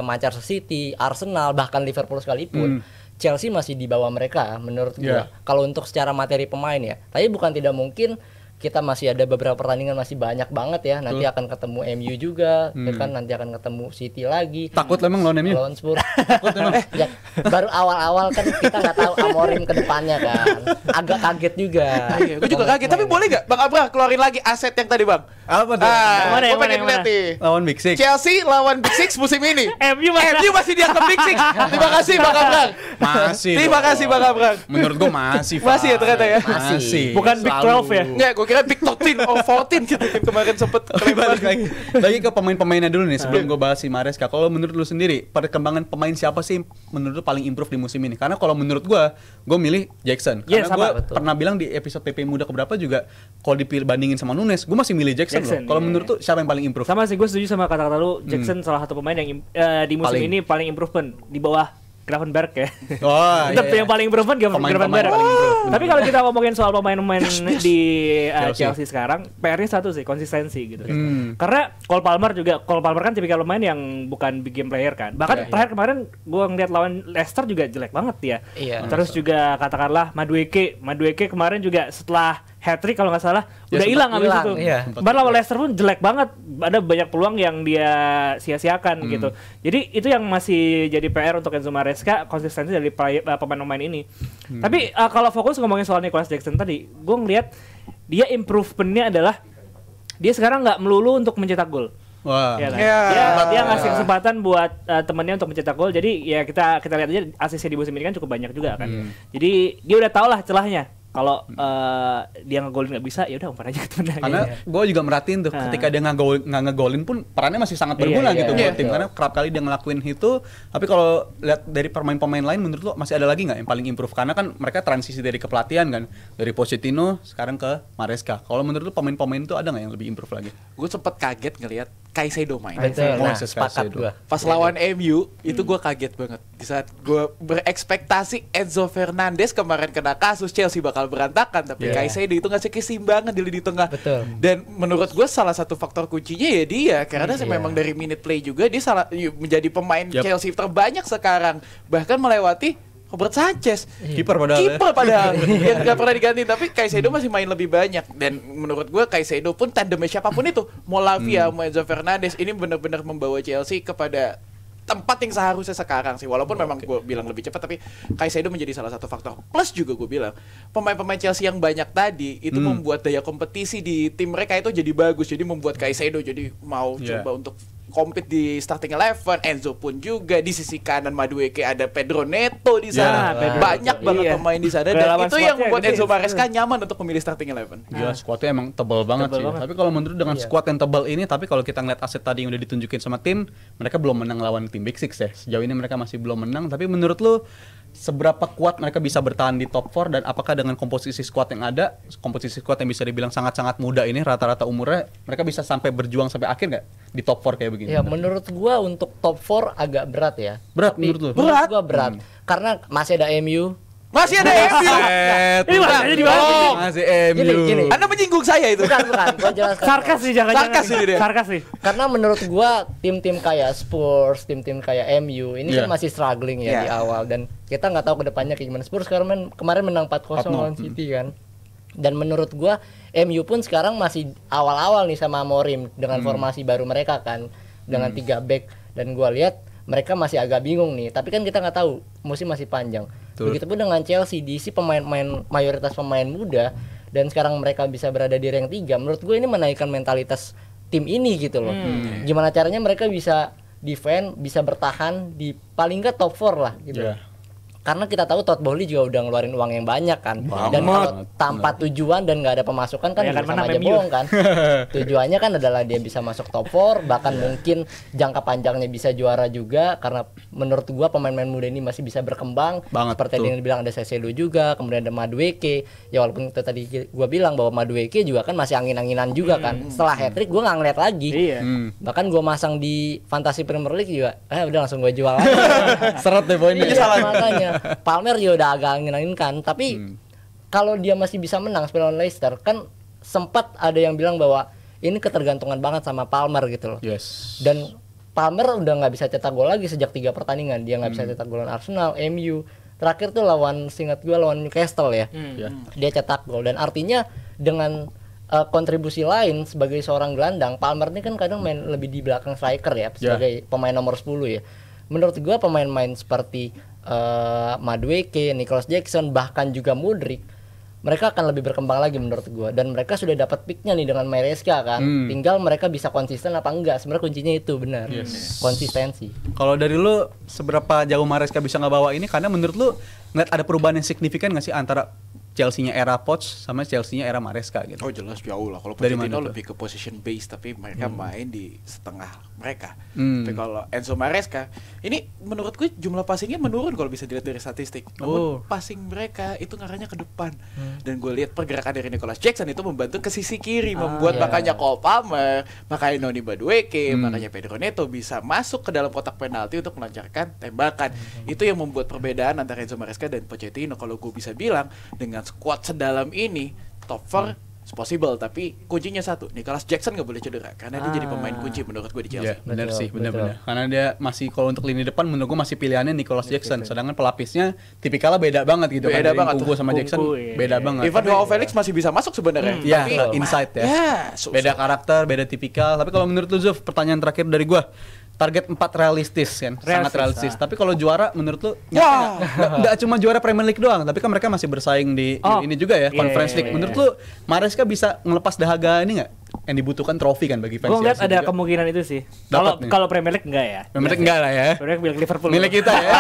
Manchester City, Arsenal, bahkan Liverpool sekalipun, Chelsea masih di bawah mereka menurut gue. Yeah. Kalau untuk secara materi pemain ya. Tapi bukan tidak mungkin, kita masih ada beberapa pertandingan masih banyak banget ya. Nanti akan ketemu MU juga, ya kan, nanti akan ketemu City lagi. Takut lo emang lawan MU? Lawan Spurs. Ya, baru awal-awal kan kita nggak tahu Amorim ke depannya kan. Agak kaget juga. Iya, gue juga kaget. Tapi boleh nggak Bang Abra keluarin lagi aset yang tadi Bang? Apa tuh? Mana, Gue yang pengen mana? lihat nih. Lawan Big Six. Chelsea lawan Big Six musim ini. MU mana? MU masih dianggap Big Six. Terima kasih Bang Abra. Masih. Terima kasih Bang Abra. Menurut gua masih. Masih ya ternyata ya? Masih. Bukan Big 12 ya? Nggak, gue kira Big 13 or 14 gitu kan kemarin sempet Tapi balik lagi ke pemain-pemainnya dulu nih sebelum gue bahas si Maresca. Kalau menurut lu sendiri perkembangan pemain siapa sih menurut lu paling improve di musim ini? Karena kalau menurut gue milih Jackson. Iya, Karena sama, gue betul. pernah bilang di episode PP Muda keberapa juga kalau dibandingin sama Nunes, gue masih milih Jackson loh. Kalau iya. menurut tuh siapa yang paling improve? Sama sih, gue setuju sama kata-kata lu. Jackson salah satu pemain yang di musim Paling. ini paling improvement di bawah Gravenberch ya. Oh, Tetap yang paling improvement Pemain-pemain Gravenberch. paling improve. Tapi kalau kita ngomongin soal pemain-pemain di Chelsea. Chelsea sekarang, PR-nya satu sih, konsistensi gitu. Karena Cole Palmer kan tipikal pemain yang bukan big game player kan. Bahkan terakhir kemarin gue ngeliat lawan Leicester juga jelek banget ya. Iya. Terus juga katakanlah Madueke kemarin juga setelah hat-trick kalau nggak salah Ya, udah sempat hilang abis hilang, itu. iya. Bahkan lawan Leicester pun jelek banget. Ada banyak peluang yang dia sia-siakan gitu. Jadi itu yang masih jadi PR untuk Enzo Maresca, konsistensi dari pemain-pemain ini. Tapi kalau fokus ngomongin soal Nicholas Jackson tadi, gue ngeliat dia improvementnya adalah dia sekarang nggak melulu untuk mencetak gol. Wah. Ya kan? Ya. Dia ngasih kesempatan buat temennya untuk mencetak gol. Jadi ya kita lihat aja asisnya di musim ini kan cukup banyak juga kan. Jadi dia udah tau lah celahnya. Kalau dia ngegolin nggak bisa, ya udah umpan aja ke temennya. Karena gue juga merhatiin tuh ketika dia nggak ngegolin pun perannya masih sangat berguna Iya, gitu iya, buat tim, karena kerap kali dia ngelakuin itu. Tapi kalau lihat dari pemain-pemain lain, menurut lo masih ada lagi nggak yang paling improve? Karena kan mereka transisi dari kepelatihan kan, dari Pochettino sekarang ke Maresca. Kalau menurut lo pemain-pemain itu ada nggak yang lebih improve lagi? Gue sempet kaget ngelihat Caicedo main. Betul. Nah, Moises sepakat Caicedo. gua. Pas lawan MU itu gue kaget banget di saat gue berekspektasi Enzo Fernandez kemarin kena kasus Chelsea bakal berantakan, tapi Yeah. Caicedo itu ngasih keseimbangan di lini tengah. Betul. Dan menurut gue salah satu faktor kuncinya ya dia karena Iya. memang dari minute play juga dia menjadi pemain Yap. Chelsea terbanyak sekarang, bahkan melewati Robert Sanchez. Kiper padahal. Kiper padahal yang nggak pernah diganti, tapi Caicedo masih main lebih banyak. Dan menurut gue Caicedo pun tandemnya siapapun itu, mau Lavia, mau Enzo Fernandez, ini benar-benar membawa Chelsea kepada tempat yang seharusnya sekarang sih. Walaupun memang gue bilang lebih cepat, tapi Caicedo menjadi salah satu faktor. Plus juga gue bilang pemain-pemain Chelsea yang banyak tadi itu membuat daya kompetisi di tim mereka itu jadi bagus. Jadi membuat Caicedo jadi mau coba untuk compete di starting 11. Enzo pun juga di sisi kanan Madueke ada Pedro Neto di sana. Pedro Banyak Neto. banget Iya. pemain di sana dan Pengalaman itu yang squadnya membuat gede. Enzo Maresca nyaman untuk memilih starting 11. Gila, squadnya emang tebal banget Tebal sih. banget. Tapi kalau menurut dengan Iya. squad yang tebal ini, tapi kalau kita ngeliat aset tadi yang udah ditunjukin sama tim, mereka belum menang lawan tim Big Six ya. Sejauh ini mereka masih belum menang. Tapi menurut lu seberapa kuat mereka bisa bertahan di top 4 dan apakah dengan komposisi squad yang ada, komposisi squad yang bisa dibilang sangat-sangat muda ini, rata-rata umurnya, mereka bisa sampai berjuang sampai akhir nggak di top 4 kayak begini? Ya menurut gua untuk top 4 agak berat ya. Berat Tapi menurut lu? Menurut gua berat. Karena masih ada MU. Masih ada MU. Ini makanya di mana? Oh, masih MU. Gini. Anda menyinggung saya itu. Bukan, gua jelaskan. Sarkas sih, jangan-jangan. Sarkas ini dia. Sarkas sih. Karena menurut gua tim-tim kayak Spurs, tim-tim kayak MU ini Iya. kan masih struggling ya Iya. di awal dan kita nggak tahu kedepannya kayak gimana. Spurs kemarin menang 4-0 lawan 4-0. City kan. Dan menurut gua MU pun sekarang masih awal-awal nih sama Amorim dengan formasi baru mereka kan dengan 3 back dan gua lihat mereka masih agak bingung nih. Tapi kan kita nggak tahu musim masih panjang. Betul. Begitupun dengan Chelsea diisi pemain-pemain mayoritas pemain muda dan sekarang mereka bisa berada di rank 3. Menurut gue ini menaikkan mentalitas tim ini gitu loh. Gimana caranya mereka bisa defend, bisa bertahan di paling nggak top 4 lah gitu. Iya. Karena kita tahu Todd Bowley juga udah ngeluarin uang yang banyak kan. Dan kalau tanpa tujuan dan nggak ada pemasukan kan Ya kan, sama menang aja MU. bohong kan. Tujuannya kan adalah dia bisa masuk top 4, bahkan mungkin jangka panjangnya bisa juara juga karena menurut gua pemain-pemain muda ini masih bisa berkembang. Banget, Seperti betul. yang dibilang ada Caicedo juga, kemudian ada Madueke. Ya walaupun itu tadi gua bilang bahwa Madueke juga kan masih angin-anginan juga kan. Setelah hat-trick gua nggak ngeliat lagi. Iya. Bahkan gua masang di Fantasy Premier League juga. Udah langsung gua jual aja. Seret deh poinnya. Iya, makanya Palmer juga udah agak angin-angin kan, tapi kalau dia masih bisa menang lawan Leicester kan sempat ada yang bilang bahwa ini ketergantungan banget sama Palmer gitu loh. Yes. Dan Palmer udah nggak bisa cetak gol lagi sejak 3 pertandingan. Dia nggak bisa cetak gol lawan Arsenal, MU. Terakhir tuh seingat gue lawan Newcastle ya. Ya. Dia cetak gol dan artinya dengan kontribusi lain sebagai seorang gelandang, Palmer ini kan kadang main lebih di belakang striker ya sebagai pemain nomor 10 ya. Menurut gua pemain-pemain seperti Madueke, Nicholas Jackson, bahkan juga Mudryk, mereka akan lebih berkembang lagi menurut gua dan mereka sudah dapat picknya nih dengan Maresca kan. Tinggal mereka bisa konsisten apa enggak. Sebenarnya kuncinya itu benar. Konsistensi. Kalau dari lu seberapa jauh Maresca bisa ngebawa ini? Karena menurut lu ngeliat ada perubahan yang signifikan nggak sih antara Chelsea-nya era Poch sama Chelsea-nya era Maresca gitu? Oh jelas jauh lah. Kalau Dari Pochettino mana tuh? lebih ke position base, tapi mereka main di setengah mereka. Hmm. Tapi kalau Enzo Maresca, ini menurut gue jumlah passingnya menurun kalau bisa dilihat dari statistik. Namun passing mereka itu ngarahnya ke depan. Dan gue lihat pergerakan dari Nicholas Jackson itu membantu ke sisi kiri, membuat iya. makanya Cole Palmer, makanya Noni Madueke, makanya Pedro Neto bisa masuk ke dalam kotak penalti untuk melancarkan tembakan. Itu yang membuat perbedaan antara Enzo Maresca dan Pochettino. Kalau gue bisa bilang dengan squad sedalam ini top 4 it's possible, tapi kuncinya satu, Nicholas Jackson nggak boleh cedera karena dia jadi pemain kunci menurut gue di Chelsea. Iya, benar Betul, sih, benar-benar. betul. Karena dia masih kalau untuk lini depan menurut gua masih pilihannya Nicholas Jackson. Sedangkan pelapisnya tipikalnya beda banget gitu Beda kan. banget Dari Kubo tuh. sama Jackson Kubo, iya. beda banget. Even Joao Felix masih bisa masuk sebenarnya. Iya, Tapi insight ya. beda Beda karakter, beda tipikal. Tapi kalau menurut lu Zuf, pertanyaan terakhir dari gua. Target 4 realistis kan, sangat realistis. Tapi kalau juara menurut lu nggak cuma juara Premier League doang, tapi kan mereka masih bersaing di ini juga ya, Conference League. Menurut lu Maresca bisa ngelepas dahaga ini nggak? Yang dibutuhkan trofi kan bagi fans Gue ngeliat Chelsea ada juga. kemungkinan itu sih. Dapat nih. Kalau Premier League enggak ya. Premier League enggak lah ya. Premier League milik Liverpool. Milik kita ya.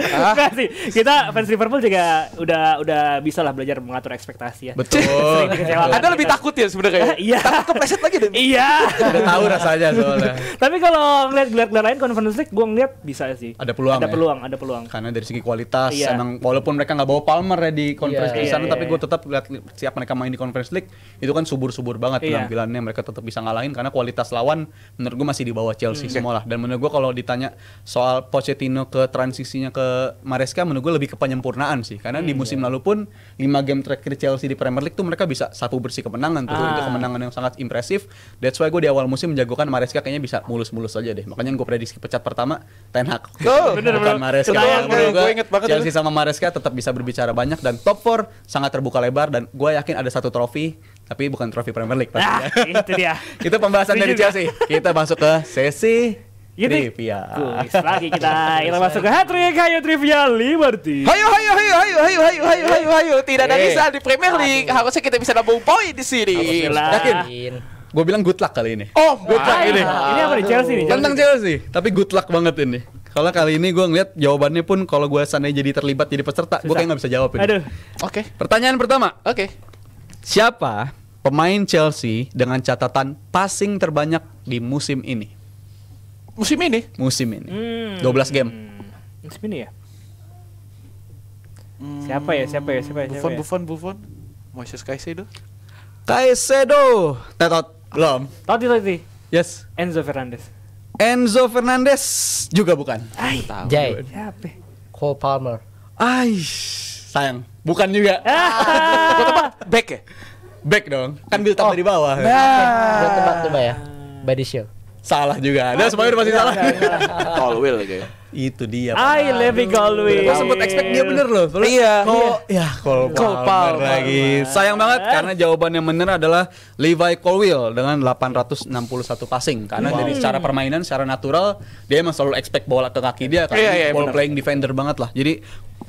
Enggak sih. Kita fans Liverpool juga udah bisa lah belajar mengatur ekspektasi ya. Betul. Sering dikecewakan Anda lebih kita. takut ya sebenarnya. Iya. Takut kepleset lagi deh. Iya. Udah tahu rasanya soalnya. Tapi kalau ngeliat gelar-gelar lain Conference League, gue ngeliat bisa sih. Ada peluang Ada ya? peluang, ada peluang. Karena dari segi kualitas Iya. emang walaupun mereka nggak bawa Palmer ya di Conference Iya, League sana, iya, tapi iya. gue tetap lihat siap mereka main di Conference League itu kan subur subur banget penampilannya, mereka tetap bisa ngalahin karena kualitas lawan menurut gue masih di bawah Chelsea semua lah. Dan menurut gue kalau ditanya soal Pochettino ke transisinya ke Maresca, menurut gue lebih ke penyempurnaan sih. Karena di musim lalu pun 5 game terakhir Chelsea di Premier League tuh mereka bisa satu bersih kemenangan tuh. Itu kemenangan yang sangat impresif. That's why gue di awal musim menjagokan Maresca kayaknya bisa mulus-mulus aja deh. Makanya gue prediksi pecat pertama Ten Hag. Bener Bukan Maresca. Gue inget banget Chelsea sama Maresca tetap bisa berbicara banyak dan top 4 sangat terbuka lebar, dan gue yakin ada satu trofi, tapi bukan trofi Premier League pastinya. Itu dia. Itu pembahasan dari Chelsea. Kita masuk ke sesi trivia. Kuis lagi kita masuk ke hat-trick. Hayo trivia Liberty. Hayo. Tidak ada bisa di Premier League. Harusnya kita bisa nambah poin di sini. Yakin? Gue bilang good luck kali ini. Oh, good luck ini. Ini apa nih, Chelsea nih? Tentang Chelsea, tapi good luck banget ini. Kalau kali ini gue ngeliat jawabannya pun kalau gue sana jadi terlibat jadi peserta, gue kayak nggak bisa jawab ini. Aduh. Oke. Pertanyaan pertama. Oke. Siapa pemain Chelsea dengan catatan passing terbanyak di musim ini? Musim ini? Musim ini. 12 game. Musim ini ya? Siapa ya? Buffon. Moises Caicedo. Tetot. Belum. Toti. Yes. Enzo Fernandes juga bukan. Jay. Siapa? Cole Palmer. Sayang. Bukan juga. Gue tebak back ya? Back dong. Kan build up dari bawah. Gue tebak ya. Body Shield. Salah juga. Ada semuanya udah pasti salah. Colwill kayak. Itu dia. Levi Colwill. Gue sempet expect dia bener loh. Iya. Cole Palmer lagi. Sayang banget karena jawaban yang bener adalah Levi Colwill dengan 861 passing. Karena dari secara permainan, secara natural dia emang selalu expect bola ke kaki dia. Karena ball playing defender banget lah. Jadi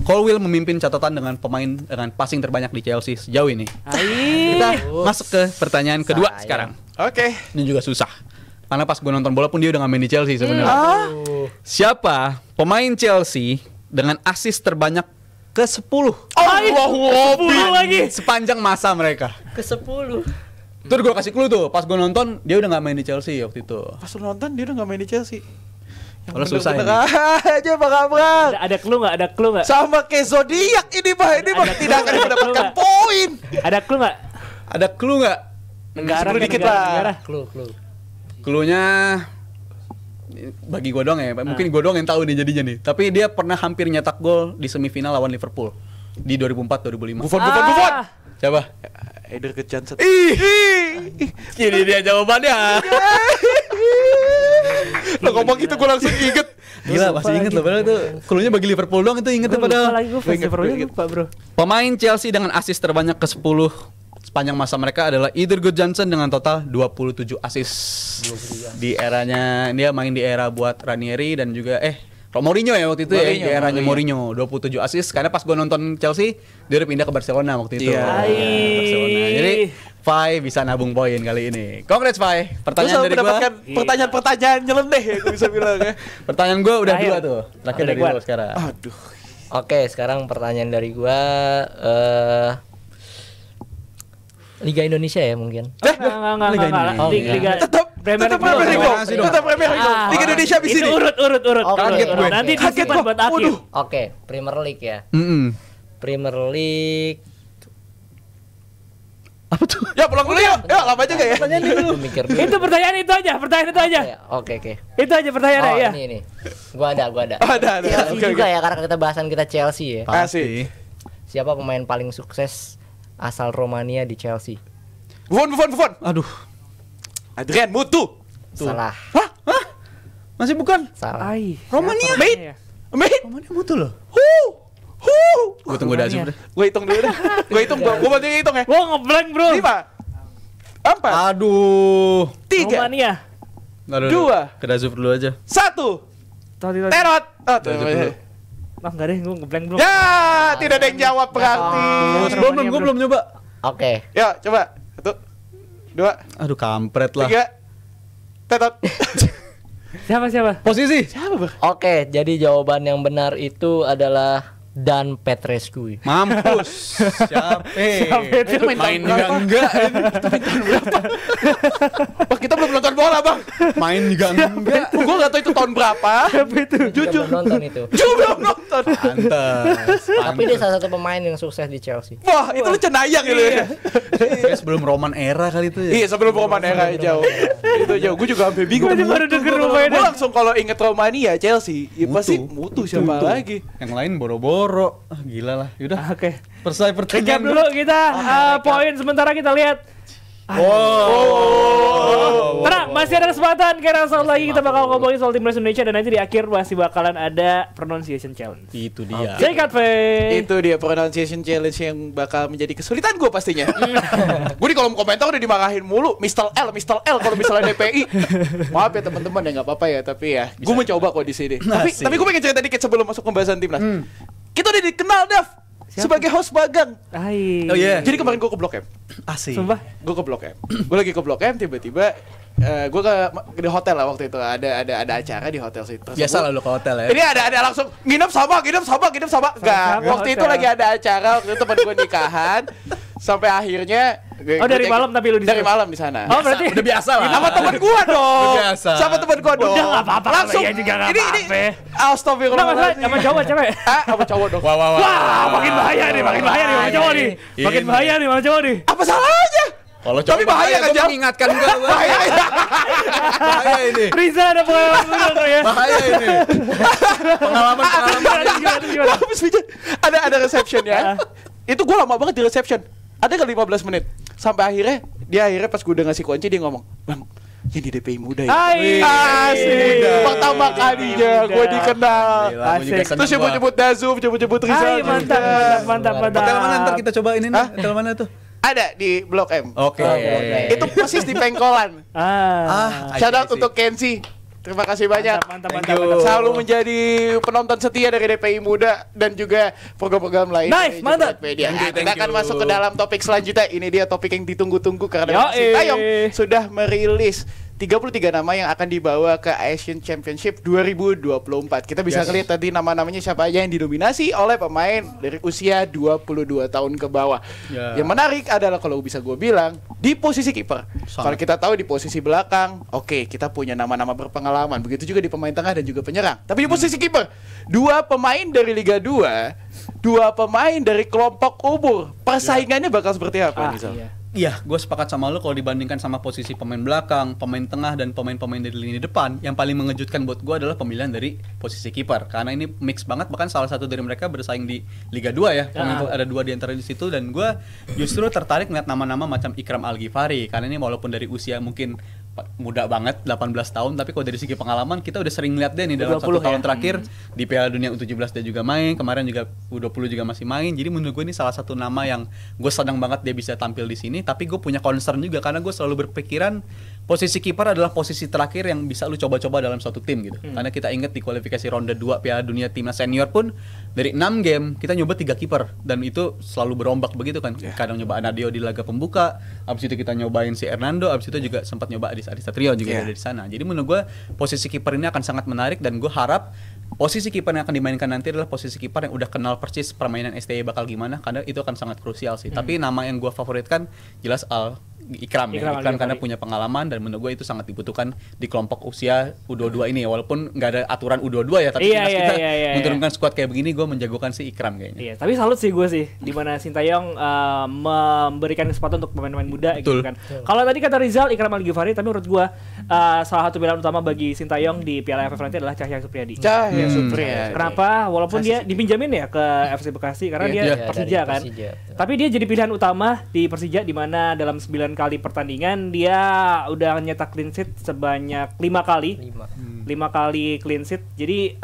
Colwill memimpin catatan dengan pemain dengan passing terbanyak di Chelsea sejauh ini. Kita masuk ke pertanyaan kedua sekarang. Oke. Ini juga susah. Karena pas gue nonton bola pun dia udah gak main di Chelsea sebenarnya. Siapa pemain Chelsea dengan assist terbanyak ke-10? Lagi. Sepanjang masa mereka. Ke-10. Tuh gue kasih clue tuh. Pas gue nonton dia udah gak main di Chelsea waktu itu. Pas lu nonton dia udah gak main di Chelsea. Kalau susah ini. Aja Bang. Ada clue nggak? Sama kayak zodiak ini mah tidak akan mendapatkan poin. Ada clue nggak? Ada clue nggak? Negara dikit lah. Clue. Clue-nya bagi gue doang ya. Mungkin gue doang yang tahu nih jadinya nih. Tapi dia pernah hampir nyetak gol di semifinal lawan Liverpool di 2004-2005. Buffon. Coba. Eder ke Johnson. Ini dia jawabannya. Lo ngomong gitu gue langsung inget. Gila, masih inget loh. Padahal itu clue-nya bagi Liverpool doang itu inget padahal. Lupa bro. Pemain Chelsea dengan assist terbanyak ke-10 sepanjang masa mereka adalah Eder Johnson dengan total 27 assist. Di eranya dia main di era buat Ranieri dan juga Mourinho ya waktu itu di eranya Mourinho 27 assist karena pas gue nonton Chelsea dia udah pindah ke Barcelona waktu itu. Barcelona. Jadi Fai bisa nabung poin kali ini. Congrats Fai. Pertanyaan dari gue. Pertanyaan nyeleneh ya gue bisa bilang ya. Pertanyaan gue udah 2 tuh. Terakhir dari lo sekarang. Aduh. Oke, sekarang pertanyaan dari gua Liga Indonesia ya mungkin. Enggak. Liga Tetap Premier League. Liga Indonesia di sini. Urut. Kaget gue. Nanti disimpan buat akhir. Oke, Premier League ya. Premier League. Apa tuh? Ya pulang dulu yuk. Ya lama juga ya. Gua mikir dulu. Itu pertanyaan itu aja. Oke. Itu aja pertanyaannya ya. Ini. Gua ada. Ada. Chelsea juga ya karena kita bahasan kita Chelsea ya. Asik. Siapa pemain paling sukses asal Romania di Chelsea? Buffon. Aduh. Adrian Mutu. Salah. Hah? Masih bukan? Salah. Romania. Mate. Romania mutu loh. Gue tunggu dah deh. Gue hitung dulu dah. Gue bantu hitung ya. Gua ngeblank bro. 5 4 Aduh. 3 Romania. 2 Ke Dazuf dulu aja. 1 Terot. Enggak deh, gua ngeblank bro. Ya, tidak ada yang jawab berarti. Gue belum nyoba. Oke. Ya, coba. 1 2 Aduh kampret lah. 3 Tetot. Siapa? Posisi. Siapa, Bang? Oke, jadi jawaban yang benar itu adalah dan Petrescu. Mampus. Siapa? Itu Main juga enggak. Bang, kita belum nonton bola, Bang. Main juga enggak. Gua enggak tahu itu tahun berapa. Jujur nonton itu. Belum nonton. Pantes. Tapi dia salah satu pemain yang sukses di Chelsea. Wah, itu lu cenayang gitu ya. Kayak sebelum Roman era kali itu ya. Iya, sebelum Roman era jauh. Itu jauh. Gue juga sampai bingung. Gua baru denger Romania. Gue langsung kalau inget Romania, Chelsea, ya pasti mutu siapa lagi. Yang lain boro-boro. Gila lah. Yaudah. Oke. Selesai Recap pertanyaan dulu kita poin sementara kita lihat. Tenang, masih ada kesempatan karena saat lagi kita bakal ngomongin soal timnas Indonesia dan nanti di akhir masih bakalan ada pronunciation challenge. Itu dia. Cekat, Fe. Itu dia pronunciation challenge yang bakal menjadi kesulitan gue pastinya. Gue di kolom komentar udah dimarahin mulu, Mr. L kalau misalnya DPI. Maaf ya teman-teman ya, nggak apa-apa ya, tapi ya gue mencoba kok di sini. Tapi gue pengen cerita dikit sebelum masuk pembahasan timnas. Kita udah dikenal, Dav, sebagai host magang. Hai. Oh iya. Jadi kemarin gue ke Blok M. Asik. Sumpah. Gue ke Blok M. Gue lagi ke Blok M, tiba-tiba gue di hotel lah waktu itu, ada acara di hotel situ. Biasa lah lu ke hotel ya. Ini ada langsung nginep sama. Enggak, waktu itu lagi ada acara, waktu itu teman gue nikahan. Sampai akhirnya Dari malam tapi lu di dari sana? malam di sana. Oh, berarti Udah biasa lah. Sama teman gua dong. Udah biasa. Sama teman gua dong. Udah nggak apa-apa kalau Langsung iya juga nggak ini apa-apa. Nah, masalah astagfirullahaladzim. sama cowok cewek. Sama cowok dong. Wah, makin bahaya nih sama cowok nih. Makin bahaya nih sama cowok nih. Apa salahnya? Kalau Tapi bahaya kan, gua Jal? mengingatkan gua. Bahaya. Bahaya ini. Riza ada pengalaman bener ya. Bahaya ini. Pengalaman. Gimana? Habis bicara ada reception ya. Itu gua lama banget di reception. Ada kali 15 menit. Sampai akhirnya pas gue udah ngasih kunci dia ngomong, "Bang, yang di DPI muda ya." Hai. Asik. Muda. Pertama kalinya gue dikenal. Gila, gua juga seneng Terus gua. nyebut Dazuf, nyebut Rizal. Hai, mantap. Hotel mana ntar kita coba ini nih? Hah? Hotel mana tuh? Ada di Blok M. Oke. Itu persis di Pengkolan. Shout out untuk Kenzi. Terima kasih banyak. Mantap. Selalu menjadi penonton setia dari DPI Muda dan juga program-program lain. Nice, dari mantap. Jepret Media. Thank you. Kita akan masuk ke dalam topik selanjutnya. Ini dia topik yang ditunggu-tunggu karena Sintayong sudah merilis 33 nama yang akan dibawa ke Asian Championship 2024. Kita bisa lihat tadi nama-namanya siapa aja yang didominasi oleh pemain dari usia 22 tahun ke bawah. Yang menarik adalah kalau bisa gue bilang di posisi kiper. Kalau kita tahu di posisi belakang, oke, kita punya nama-nama berpengalaman. Begitu juga di pemain tengah dan juga penyerang. Tapi di posisi kiper, 2 pemain dari Liga 2, 2 pemain dari kelompok umur. Persaingannya bakal seperti apa nih, Sal? Iya, gue sepakat sama lo kalau dibandingkan sama posisi pemain belakang, pemain tengah, dan pemain-pemain dari lini depan, yang paling mengejutkan buat gue adalah pemilihan dari posisi kiper. Karena ini mix banget, bahkan salah satu dari mereka bersaing di Liga 2 ya. Ada 2 di antara di situ, dan gue justru tertarik ngeliat nama-nama macam Ikram Al-Ghifari. Karena ini walaupun dari usia mungkin muda banget, 18 tahun, tapi kalau dari segi pengalaman kita udah sering lihat dia nih dalam 1 tahun terakhir di Piala Dunia U17 dia juga main, kemarin juga U20 juga masih main. Jadi menurut gue ini salah satu nama yang gue senang banget dia bisa tampil di sini. Tapi gue punya concern juga karena gue selalu berpikiran posisi kiper adalah posisi terakhir yang bisa lu coba-coba dalam suatu tim gitu. Karena kita ingat di kualifikasi ronde 2 Piala Dunia Timnas Senior pun dari 6 game kita nyoba 3 kiper dan itu selalu berombak begitu kan. Kadang nyoba Anadio di laga pembuka, abis itu kita nyobain si Hernando, abis itu juga sempat nyoba Adi Satrio juga dari sana. Jadi menurut gue posisi kiper ini akan sangat menarik dan gue harap posisi kiper yang akan dimainkan nanti adalah posisi kiper yang udah kenal persis permainan STY bakal gimana, karena itu akan sangat krusial sih. Tapi nama yang gue favoritkan jelas Ikram karena punya pengalaman dan menurut gue itu sangat dibutuhkan di kelompok usia U22 ini ya. Walaupun nggak ada aturan U22 ya, tapi kita menurunkan skuad kayak begini gue menjagokan si Ikram kayaknya. Iya, tapi salut sih gue sih di mana Sintayong memberikan kesempatan untuk pemain-pemain muda gitu kan. Kalau tadi kata Rizal Ikram Al-Ghifari, tapi menurut gue salah satu pilihan utama bagi Sintayong di Piala AFF nanti adalah Cahya Supriyadi. Kenapa? Walaupun dia dipinjamin ya ke FC Bekasi karena dia Persija kan. Tapi dia jadi pilihan utama di Persija di mana dalam 9 kali pertandingan dia udah nyetak clean sheet sebanyak 5 kali. 5 kali clean sheet. Jadi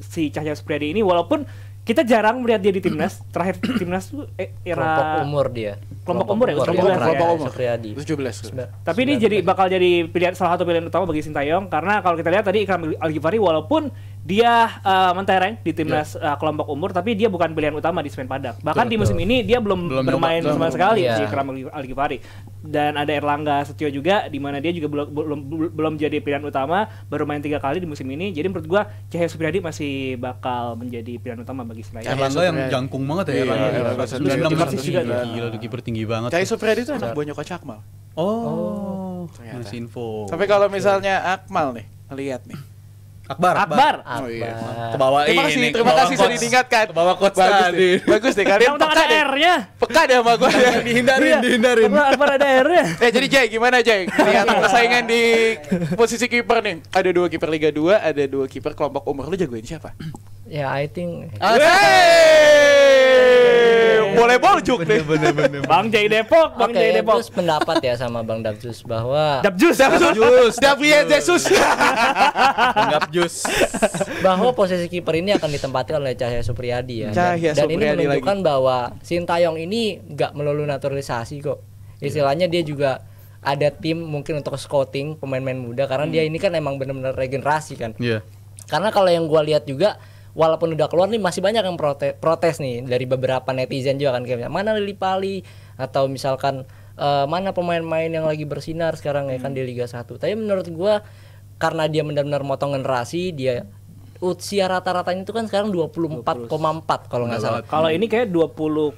si Cahya Supriyadi ini walaupun kita jarang melihat dia di timnas. Terakhir timnas tuh era kelompok umur dia. Kelompok umur ya, kelompok umur. Supriyadi. 17. Tapi ini bakal jadi salah satu pilihan utama bagi Sintayong karena kalau kita lihat tadi Ikram Al-Ghifari walaupun dia mentereng di timnas kelompok umur, tapi dia bukan pilihan utama di Semen Padang. Bahkan di musim ini dia belum bermain sama sekali di Keram Al-Ghifari. Dan ada Erlangga Setio juga, di mana dia juga belum jadi pilihan utama, baru main 3 kali di musim ini. Jadi menurut gua Cahya Supriyadi masih bakal menjadi pilihan utama bagi Senayan. Erlangga yang jangkung banget ya. Erlangga 96 juga. Gila, kiper tinggi banget. Cahya Supriyadi itu anak buahnya Coach Akmal. Masih info. Tapi kalau misalnya Akmal nih, lihat nih. Akbar. Oh iya. Kebawa ini. Terima kasih sudah diingatkan. Kebawa quotes tadi. Bagus deh kalian. Yang ada R-nya. Peka deh sama gue. Dihindarin. Akbar ada R-nya. Jadi Jay, gimana Jay? Lihat persaingan di posisi kiper nih. Ada 2 kiper Liga 2, ada 2 kiper kelompok umur. Lu jagoin siapa? Ya, I think boleh boljuk deh. Bener. Bang Jay Depok, Bang Jay Depok. Terus pendapat ya sama Bang Dabjus bahwa Gabriel Jesus. bahwa posisi kiper ini akan ditempatkan oleh Cahya Supriyadi ya. Dan ini Supriyadi menunjukkan bahwa Sintayong ini nggak melulu naturalisasi kok. Istilahnya dia juga ada tim mungkin untuk scouting pemain-pemain muda karena dia ini kan emang benar-benar regenerasi kan. Iya. Karena kalau yang gua lihat juga walaupun udah keluar nih masih banyak yang protes nih dari beberapa netizen juga kan kayak mana Lili Pali atau misalkan mana pemain-pemain yang lagi bersinar sekarang ya kan di Liga 1. Tapi menurut gua karena dia benar-benar motong generasi, dia usia rata-ratanya itu kan sekarang 24,4 kalau nggak salah. Kalau ini kayak 20,5.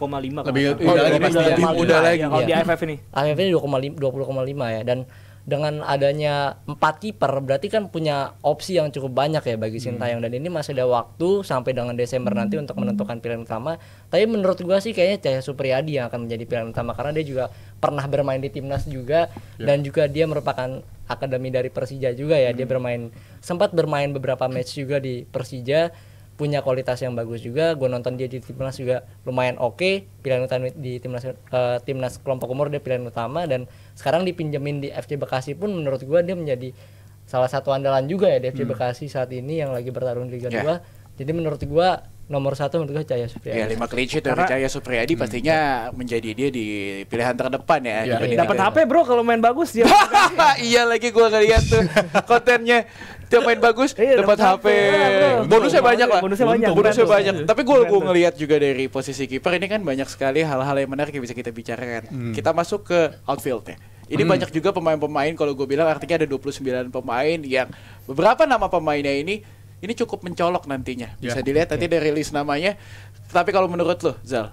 Lebih udah lagi. Kalau di AFF ini. AFF ini 20,5 ya, dan dengan adanya 4 kiper berarti kan punya opsi yang cukup banyak ya bagi Sintayong, dan ini masih ada waktu sampai dengan Desember nanti untuk menentukan pilihan utama. Tapi menurut gua sih kayaknya Cahya Supriyadi yang akan menjadi pilihan utama karena dia juga pernah bermain di timnas juga dan juga dia merupakan akademi dari Persija juga ya. Dia sempat bermain beberapa match juga di Persija, punya kualitas yang bagus juga. Gue nonton dia di timnas juga lumayan oke. Pilihan utama di timnas kelompok umur dia pilihan utama, dan sekarang dipinjemin di FC Bekasi pun menurut gue dia menjadi salah satu andalan juga ya di FC Bekasi saat ini yang lagi bertarung di Liga 2. Jadi menurut gue nomor 1 menurut gue Cahya Supriyadi. Ya 5 clean sheet dari Cahya Supriyadi pastinya menjadi dia di pilihan terdepan ya. Dapat HP bro kalau main bagus dia. Iya lagi gue ngeliat tuh kontennya. Dia main bagus dapat HP. Bonusnya banyak lah. Bonusnya banyak. Tapi gue ngeliat juga dari posisi kiper ini kan banyak sekali hal-hal yang menarik yang bisa kita bicarakan. Kita masuk ke outfield ya. Ini banyak juga pemain-pemain, kalau gue bilang artinya ada 29 pemain yang beberapa nama pemainnya ini cukup mencolok nantinya. Bisa dilihat nanti dari list namanya. Tapi kalau menurut lo, Zal,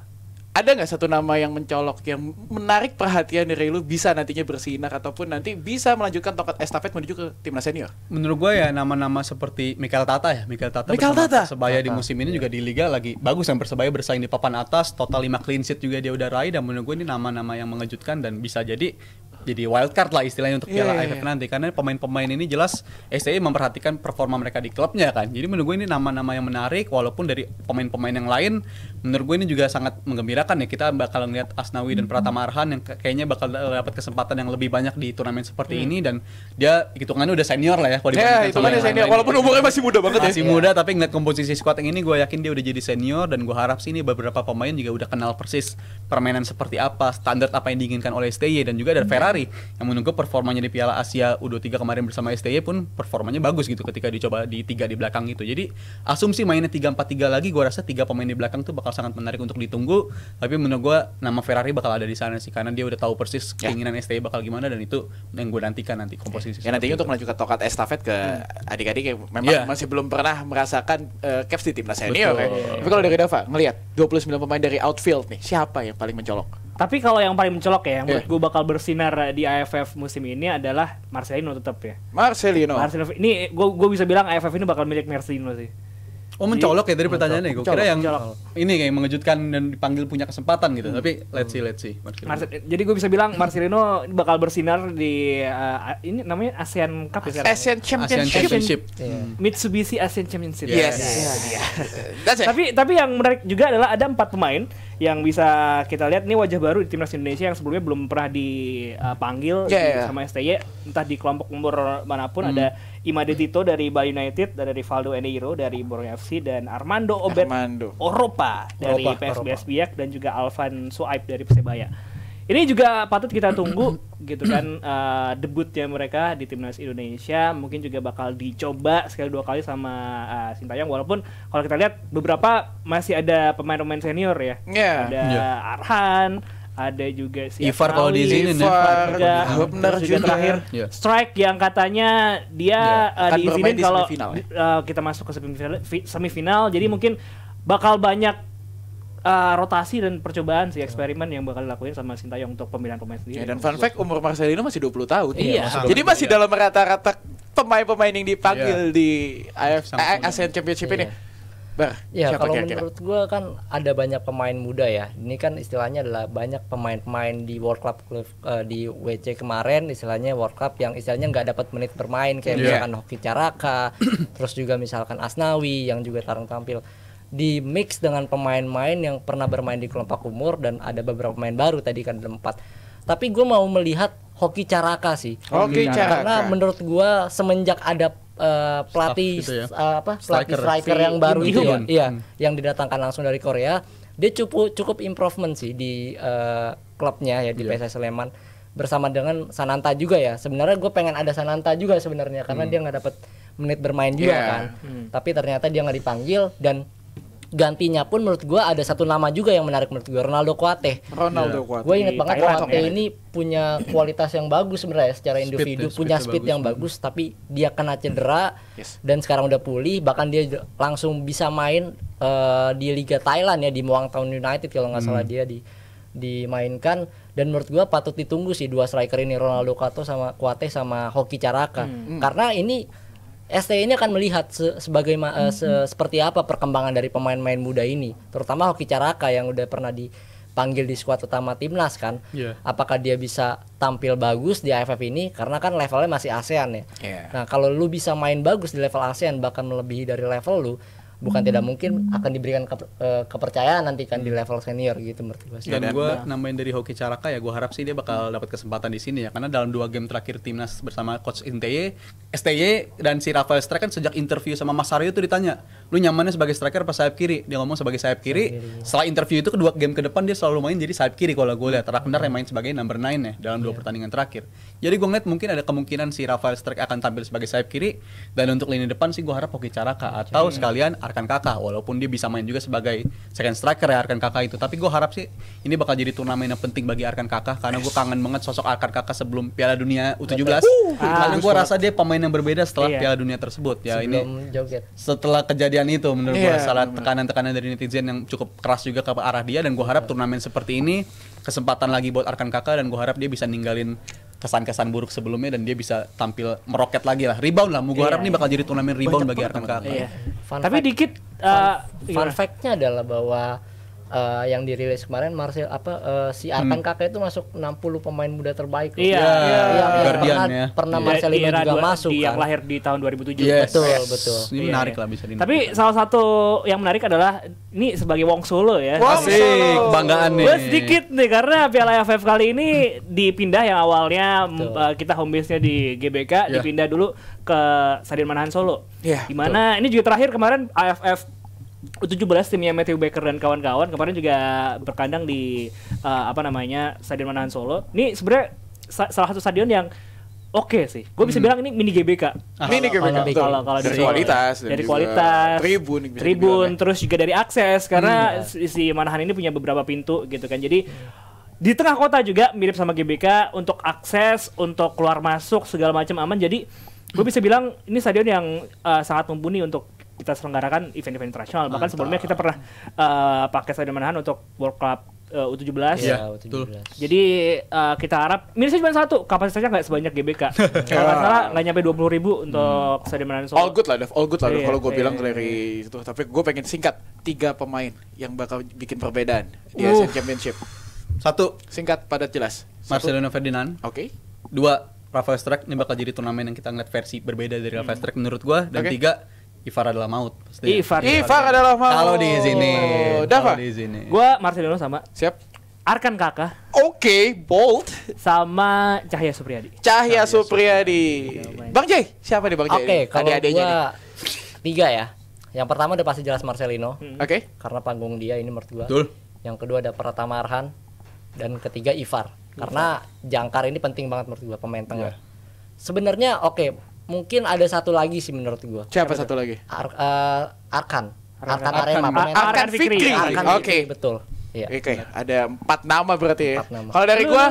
ada nggak satu nama yang mencolok yang menarik perhatian dari lu bisa nantinya bersinar ataupun nanti bisa melanjutkan tongkat estafet menuju ke timnas senior? Menurut gue ya nama-nama seperti Mikel Tata ya. Mikel Tata Persebaya di musim ini juga di Liga lagi bagus, yang Persebaya bersaing di papan atas, total 5 clean sheet juga dia udah raih, dan menurut gue ini nama-nama yang mengejutkan dan bisa jadi wild card lah istilahnya untuk Piala AFF nanti, karena pemain-pemain ini jelas STI memperhatikan performa mereka di klubnya kan. Jadi menurut gue ini nama-nama yang menarik, walaupun dari pemain-pemain yang lain menurut gue ini juga sangat menggembirakan ya. Kita bakal ngeliat Asnawi dan Pratama Arhan yang kayaknya bakal dapat kesempatan yang lebih banyak di turnamen seperti ini, dan dia hitungannya udah senior lah ya. Hitungannya senior walaupun umurnya masih muda banget masih muda, tapi ngeliat komposisi squad yang ini gue yakin dia udah jadi senior, dan gue harap sih ini beberapa pemain juga udah kenal persis permainan seperti apa, standar apa yang diinginkan oleh STY, dan juga ada Ferrari yang menunggu performanya di Piala Asia U23 kemarin bersama STY pun performanya bagus gitu ketika dicoba di 3 di belakang itu. Jadi asumsi mainnya 3-4-3 lagi, gue rasa 3 pemain di belakang tuh bakal sangat menarik untuk ditunggu. Tapi menurut gue nama Ferrari bakal ada di sana sih, karena dia udah tahu persis keinginan STY bakal gimana, dan itu yang gue nantikan nanti komposisi. Ya nantinya untuk melanjutkan tongkat estafet ke adik-adik yang memang masih belum pernah merasakan caps di timnas senior ya. Tapi kalau dari Dava ngelihat 29 pemain dari outfield nih, siapa yang paling mencolok? Tapi kalau yang paling mencolok ya, yang menurut gue bakal bersinar di AFF musim ini adalah Marcelino tetap ya. Marcelino. Ini gue bisa bilang AFF ini bakal milik Marcelino sih. Oh mencolok ya dari pertanyaannya, gue kira yang ini kayak mengejutkan dan dipanggil punya kesempatan gitu. Tapi let's see. Jadi gue bisa bilang Marcelino bakal bersinar di ini namanya ASEAN Cup ya sekarang. ASEAN Championship. Mitsubishi ASEAN Championship. Yes. Tapi yang menarik juga adalah ada 4 pemain yang bisa kita lihat nih, wajah baru di timnas Indonesia yang sebelumnya belum pernah dipanggil sama STY entah di kelompok umur manapun. Ada Imade Tito dari Bali United, ada Rivaldo Eneiro dari Borneo FC, dan Armando Oropa dari PSBS Biak, dan juga Alvan Suaib dari Persebaya. Ini juga patut kita tunggu gitu kan, debutnya mereka di timnas Indonesia mungkin juga bakal dicoba sekali 2 kali sama Sintayong, walaupun kalau kita lihat beberapa masih ada pemain-pemain senior ya. Ada Arhan, ada juga si Ivar kalau diizinin benar juga terakhir Strike yang katanya dia diizinin kalau kita masuk ke semifinal, jadi mungkin bakal banyak rotasi dan percobaan sih, eksperimen yang bakal dilakuin sama Sintayong untuk pemilihan pemain sendiri. Dan fun fact, umur Marcelino masih 20 tahun. Iya. Jadi masih dalam rata-rata pemain-pemain yang dipanggil di ASEAN Championship ini. Ya, kalau menurut gue kan ada banyak pemain muda ya. Ini kan istilahnya adalah banyak pemain-pemain di World Cup di WC kemarin, istilahnya World Cup yang istilahnya nggak dapat menit bermain, kayak misalkan Hoki Caraka, terus juga misalkan Asnawi yang juga tarung tampil. Di mix dengan pemain-pemain yang pernah bermain di kelompok umur, dan ada beberapa pemain baru tadi kan ada 4. Tapi gue mau melihat Hoki Caraka sih. Karena menurut gue semenjak ada pelatih gitu ya. Pelatih striker yang baru itu yang didatangkan langsung dari Korea, dia cukup improvement sih di klubnya ya di PSS Sleman bersama dengan Sananta juga ya. Sebenarnya gue pengen ada Sananta juga sebenarnya karena dia nggak dapat menit bermain juga kan. Tapi ternyata dia nggak dipanggil, dan gantinya pun menurut gue ada satu nama juga yang menarik menurut gue, Ronaldo Kuate. Gue inget banget Kuate ini punya kualitas yang bagus sebenarnya secara individu, punya speed yang bagus, tapi dia kena cedera dan sekarang udah pulih, bahkan dia langsung bisa main di Liga Thailand ya, di Muang Thai United kalau nggak salah dia dimainkan. Dan menurut gue patut ditunggu sih 2 striker ini, Ronaldo Kuate sama Hoki Caraka, karena ini STI ini akan melihat seperti apa perkembangan dari pemain-pemain muda ini, terutama Hoki Caraka yang udah pernah dipanggil di skuad utama timnas kan. Apakah dia bisa tampil bagus di AFF ini, karena kan levelnya masih ASEAN ya. Nah, kalau lu bisa main bagus di level ASEAN, bahkan melebihi dari level lu, bukan tidak mungkin akan diberikan kepercayaan nanti kan di level senior gitu menurut gue. Dan gue nambahin dari Hoki Caraka ya, gue harap sih dia bakal dapat kesempatan di sini ya, karena dalam 2 game terakhir timnas bersama coach STY dan si Rafael Strike kan sejak interview sama Mas Aryo tuh ditanya, lu nyamannya sebagai striker apa sayap kiri? Dia ngomong sebagai sayap kiri. Setelah interview itu kedua game ke depan dia selalu main jadi sayap kiri kalau gue lihat. Ragnar yang main sebagai number 9 ya dalam 2 pertandingan terakhir. Jadi gue ngeliat mungkin ada kemungkinan si Rafael Strike akan tampil sebagai sayap kiri, dan untuk lini depan sih gue harap Hoki Caraka atau sekalian Arkan Kakak, walaupun dia bisa main juga sebagai second striker ya Arkan Kakak itu. Tapi gue harap sih ini bakal jadi turnamen yang penting bagi Arkan Kakak, karena gue kangen banget sosok Arkan Kakak sebelum Piala Dunia U17. Karena gue rasa dia pemain yang berbeda setelah Piala Dunia tersebut ya. Ini setelah kejadian itu menurut gue salah tekanan-tekanan dari netizen yang cukup keras juga ke arah dia, dan gue harap turnamen seperti ini kesempatan lagi buat Arkan Kakak, dan gue harap dia bisa ninggalin kesan-kesan buruk sebelumnya dan dia bisa tampil meroket lagi lah, rebound lah. Gue harap ini bakal jadi turnamen rebound bagi Arkan Kakak. Tapi dikit fun fact-nya adalah bahwa yang dirilis kemarin si Arkan Kakak itu masuk 60 pemain muda terbaik. Yang pernah Marcelino juga masuk kan. Yang lahir di tahun 2007. Betul. Ini menarik lah bisa dinamakan. Tapi salah satu yang menarik adalah ini sebagai Wong Solo ya. Asik, banggaan nih. Gue sedikit nih karena Piala AFF kali ini dipindah, yang awalnya kita home base-nya di GBK dipindah dulu ke Stadion Manahan Solo. Dimana ini juga terakhir kemarin AFF U17 timnya Matthew Baker dan kawan-kawan kemarin juga berkandang di Stadion Manahan Solo. Ini sebenarnya salah satu stadion yang oke sih. Gue bisa bilang ini mini GBK. Mini GBK. Kalau dari kualitas, tribun, terus juga dari akses, karena si Manahan ini punya beberapa pintu gitu kan. Jadi di tengah kota juga mirip sama GBK untuk akses, untuk keluar masuk segala macam aman. Jadi gue bisa bilang ini stadion yang sangat mumpuni untuk kita selenggarakan event-event internasional. Bahkan sebelumnya kita pernah pakai Stadion Manahan untuk World Cup U17. Jadi kita harap minusnya cuma satu, kapasitasnya nggak sebanyak GBK. Kalau nggak salah nggak nyampe 20.000 untuk Stadion Manahan Solo. All good lah kalau gue bilang dari itu. Tapi gue pengen singkat 3 pemain yang bakal bikin perbedaan di Asian Championship. 1. Singkat, padat, jelas. Marcelino Ferdinand. 2. Rafael Strike. Ini bakal jadi turnamen yang kita ngeliat versi berbeda dari Rafael Strike menurut gue. Dan 3. Ivar adalah maut. Ivar adalah maut. Kalau diizinin. Dava. Gua Marcelino sama. Siap. Arkan Kakak. Oke, bold. Sama Cahya Supriyadi. Bang Jay, siapa nih Bang Jay? Oke, kalau gua 3 ya. Yang pertama udah pasti jelas Marcelino. Karena panggung dia ini menurut gua. Betul. Yang kedua ada Pratama Arhan. dan ketiga Ivar. Karena jangkar ini penting banget menurut gua, pemain tengah. Sebenarnya mungkin ada satu lagi sih menurut gua. Siapa satu lagi? Arkan Arema, pemain Arkan Fikri. Arkan Oke. Fikri, betul. Iya. Oke, ada 4 nama berarti ya. 4 nama. Kalau dari gua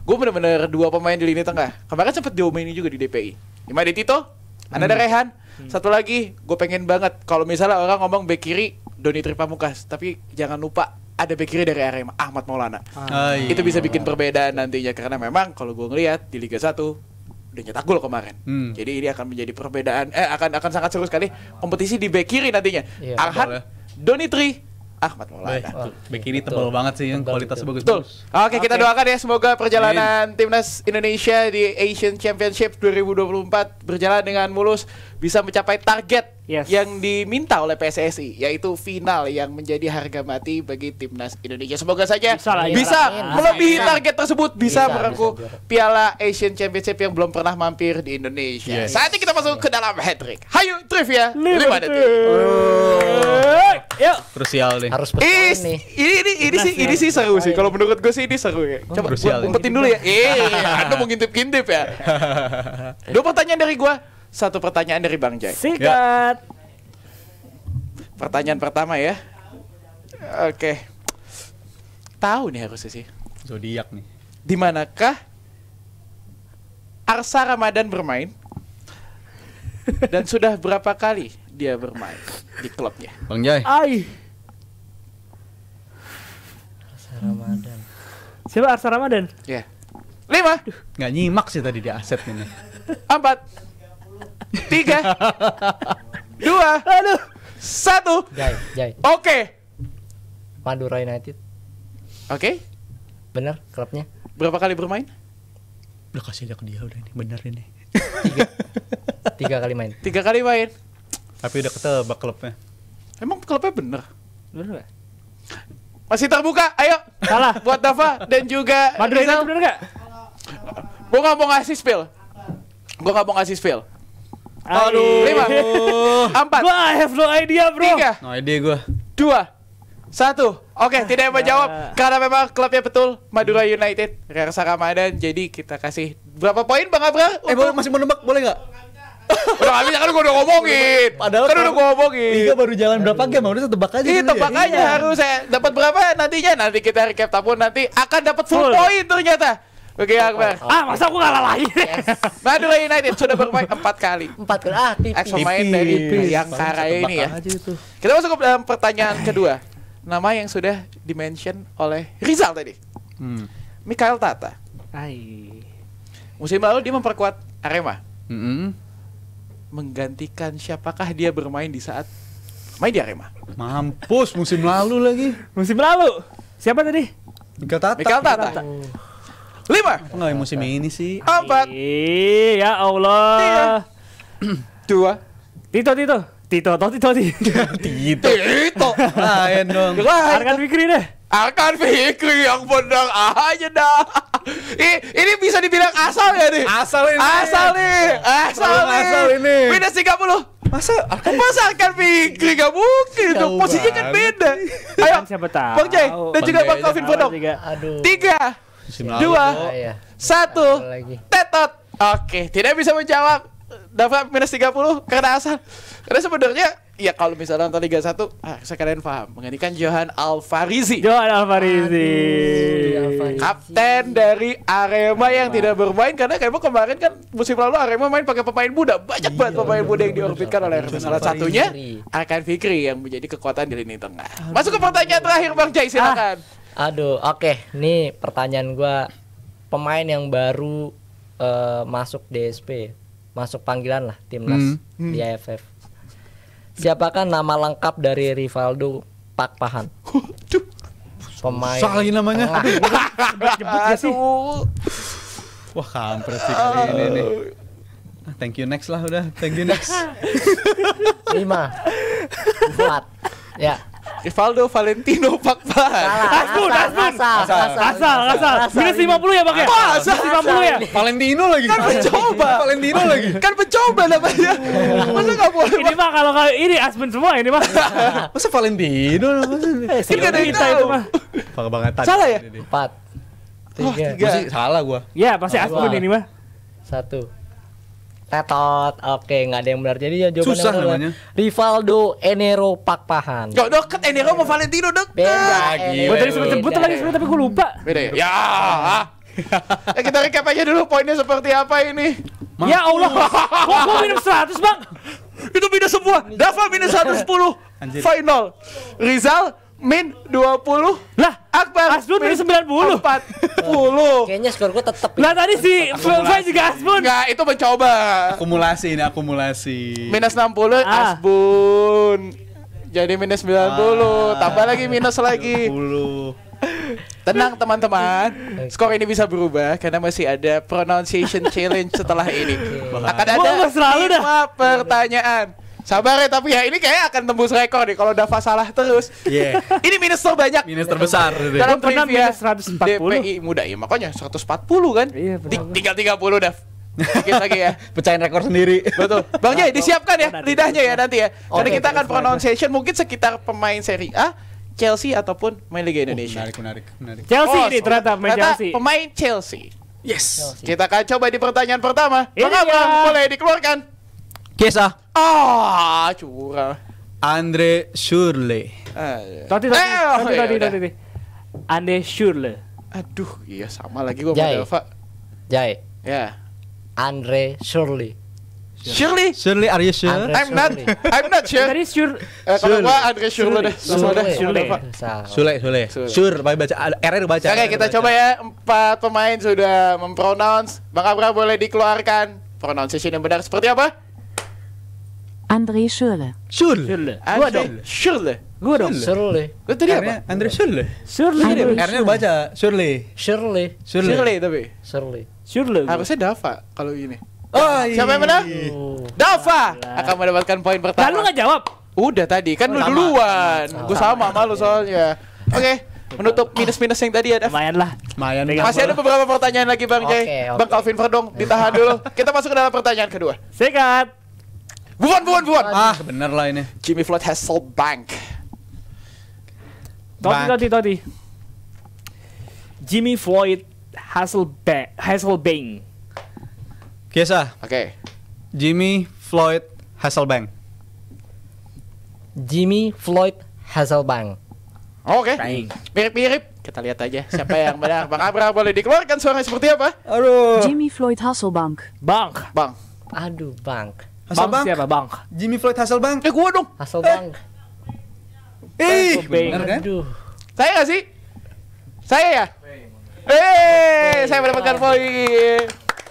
bener-bener 2 pemain di lini tengah. Kemarin sempet diomainin juga di DPI. Imade Tito, ada Rehan. Satu lagi, gue pengen banget kalau misalnya orang ngomong bek kiri Doni Tripamukas, tapi jangan lupa ada bek kiri dari Arema, Ahmad Maulana. Itu bisa bikin perbedaan nantinya karena memang kalau gue ngelihat di Liga 1 udah nyetak gol kemarin. Jadi ini akan menjadi perbedaan akan sangat seru sekali kompetisi di bek kiri nantinya. Iya, Arhan, Doni Tri, Ahmad Maulana. Bek kiri tebal banget sih, yang kualitasnya bagus. Betul. Oke, kita doakan ya semoga perjalanan timnas Indonesia di Asian Championship 2024 berjalan dengan mulus, bisa mencapai target yang diminta oleh PSSI, yaitu final yang menjadi harga mati bagi timnas Indonesia. Semoga saja bisa melebihi target tersebut, bisa merengkuh Piala Asian Championship yang belum pernah mampir di Indonesia. Saatnya kita masuk ke dalam hat-trick. Hayu trivia 5 detik. Yuk. Krusial deh. Harus pesan nih. Ini sih seru sih. Kalau menurut gue sih ini seru ya. Coba gua umpetin dulu ya. Anda mau ngintip-ngintip ya. 2 pertanyaan dari gua, 1 pertanyaan dari Bang Jai. Sikat. Pertanyaan pertama ya. Oke. Tahu nih harusnya sih. Zodiak nih. Di manakah Arsa Ramadan bermain? Dan sudah berapa kali dia bermain di klubnya? Bang Jai. Ramadan. Siapa Arsa Ramadan? Ya. 5, Nggak nyimak sih tadi di aset ini. 4, 3, 2, 1. Jai. Oke. Madura United. Oke. Bener klubnya? Berapa kali bermain? Udah kasih lihat ke dia udah ini, bener ini. 3 kali main. 3 kali main. Tapi udah ketebak klubnya. Emang klubnya bener? Bener nggak? Masih terbuka, ayo. Salah. Buat Dava dan juga Madura Rizal. itu bener nggak? Gue gak mau ngasih spill. Aduh. 5, 4, Gua I have no idea, bro. 3, No ide gue. 2, 1. Oke, tidak yang menjawab karena memang klubnya betul Madura United, Arsa Ramadan. Jadi kita kasih berapa poin Bang Abrar? Boleh masih mau nebak, boleh nggak? Udah gak bisa, kan gue udah ngomongin. Padahal kan udah gue ngomongin. Liga baru jalan berapa game, udah tebak aja. Iya, dulu tebak ya. aja harus saya dapat berapa nantinya. Nanti kita recap tabun, nanti akan dapat full poin ternyata. Oke, Akbar. Masa aku ngalah lagi? Madura United sudah bermain 4 kali. 4 kali. Ex pemain dari Bayangkara ini ya. Kita masuk ke dalam pertanyaan kedua. Nama yang sudah dimention oleh Rizal tadi. Mikael Tata. Musim lalu dia memperkuat Arema. Menggantikan siapakah dia bermain di saat main di Arema? Mampus, musim lalu lagi. Musim lalu. Siapa tadi? Mikael Tata. 5, Enggak musim ini sih. 4, Ya Allah. 2, Tito. Tito. Lain dong. Arkan Fikri deh. Arkan Fikri yang benar aja dah. Ini bisa dibilang asal ya nih. Asal ini. Asal ini. Minus 30. Masa Arkan Fikri gak mungkin dong. Posisinya kan beda. Ayo Siapa tahu. Bang Jai dan juga Bang Kevin Bodong. Aduh. 3, 2, 1. Tetot. Oke, tidak bisa menjawab. Dapat minus 30 karena asal. Karena sebenarnya ya kalau misalnya nonton Liga 1, sekalian paham. Menggantikan Johan Alvarizi. Kapten dari Arema yang tidak bermain karena kemarin kan musim lalu Arema main pakai pemain muda. Banyak banget pemain muda yang diorbitkan oleh Arema. Salah satunya Arkan Fikri yang menjadi kekuatan di lini tengah. Masuk ke pertanyaan terakhir Bang Jai, silakan. Aduh, oke. Nih pertanyaan gua, pemain yang baru masuk DSP, masuk panggilan lah timnas di AFF. Siapakah nama lengkap dari Rivaldo Pakpahan? Pemain. Salah lagi namanya. Aduh. Wah, kampret sih kali ini nih. Thank you next lah udah. Thank you next. 5, 4. Ya. Rivaldo Valentino Pakpahan. Asal. Minus 50 ya Bang ya? Masa? 50 ya? Valentino lagi. Kan mencoba. Valentino lagi. Kan mencoba namanya. Masa gak boleh? Ini mah kalau ini Aspen semua ini mah. Masa Valentino? Kan gak ada yang tahu. Kebangetan. Salah ya? 4, 3, Masih salah gua. Ya, pasti Asbun ini mah. 1. Tetot. Oke, nggak ada yang benar. Jadi ya jawaban Susah yang benar. namanya. Rivaldo Enero Pakpahan. Yo deket Enero sama Valentino deket. Beda. Gua tadi sebut lagi sebenarnya tapi gua lupa. Beda ya? Ya. Kita recap aja dulu poinnya seperti apa ini. Ya Allah. Kok gua minum 100, Bang? Itu minus semua. Dava minus 110. Anjir. Final. Rizal min 20. Lah, Akbar Asbun minus 90. 40. Kayaknya skor gue tetep. Lah tadi si Fai juga Asbun. Enggak, itu mencoba. Akumulasi ini akumulasi. Minus 60 Asbun. Jadi minus 90. Tambah lagi minus lagi. 10. Tenang teman-teman, skor ini bisa berubah karena masih ada pronunciation challenge setelah ini. Akan ada Wah, selalu dah. 5 pertanyaan. Sabar ya, tapi ya ini kayak akan tembus rekor nih kalau Dava salah terus. Iya. Ini minus terbanyak Minus terbesar. dalam Gua pernah trivia minus 140. DPI muda ya, makanya 140 kan? Iya, benar. Tinggal 30 Dav. Dikit lagi ya. Pecahin rekor sendiri. Betul. Bang Jai disiapkan ya lidahnya ya nanti ya. Karena Oke, kita akan oke, pronunciation mungkin sekitar pemain Serie A, Chelsea ataupun main Liga Indonesia. Menarik. Chelsea Oh, ini ternyata pemain ternyata Chelsea. pemain Chelsea. Yes. Kita akan coba di pertanyaan pertama. Ini Bang Abraham dia. boleh dikeluarkan. Kisah Curang. Andre Schürrle. Toti. iya udah. Ande Schürrle. Aduh, iya sama lagi gua Jai. sama Dava. Jai. Ya. Andre Shirley. Shirley. Schürrle, are you sure? Andre I'm Shirley. not sure. Tadi Schür Kalau gua Andre Shirley deh. Langsung deh. Shirley. Salah. Sule. Sure, baca R baca. Oke, kita coba ya. 4 pemain sudah mempronounce. Bang Abraham boleh dikeluarkan. Pronunciation yang benar seperti apa? André Schürrle. Schürrle. Gua dong. Shirley. Gua dong. Shirley. Lu tadi apa? Andre Schürrle. Schürrle. R-nya baca Schürrle. Shirley. Shirley tapi. Shirley. Schürrle. Harusnya Dava kalau ini. Oh, Siapa yang menang? Dava akan mendapatkan poin Lalu pertama. nggak jawab. Udah tadi kan lu Sama. duluan. Gue sama malu soalnya. Oke, menutup minus-minus yang tadi ada. Lumayan lah. Lumayan. Pegang. Masih ada beberapa pertanyaan lagi Bang Jai. Oke. Bang Calvin Verdong ditahan dulu. Kita masuk ke dalam pertanyaan kedua. Sikat. Buffon. Ah, bener lah ini. Jimmy Floyd Hasselbank. Toti. Jimmy Floyd Hasselbank. Kisah Oke. Jimmy Floyd Hasselbank. Jimmy Floyd Hasselbank. Oke. Baik. Mirip-mirip. Kita lihat aja siapa yang benar. Bang Abraham boleh dikeluarkan suaranya seperti apa? Aduh. Jimmy Floyd Hasselbank. Bang. Bang. Aduh, Bank. Bang siapa, Bang? Jimmy Floyd Hasselbank. Gua dong. Hasselbank. Hasselbank. Bener kan? Aduh. Saya nggak sih? Saya ya? Saya mendapatkan poin.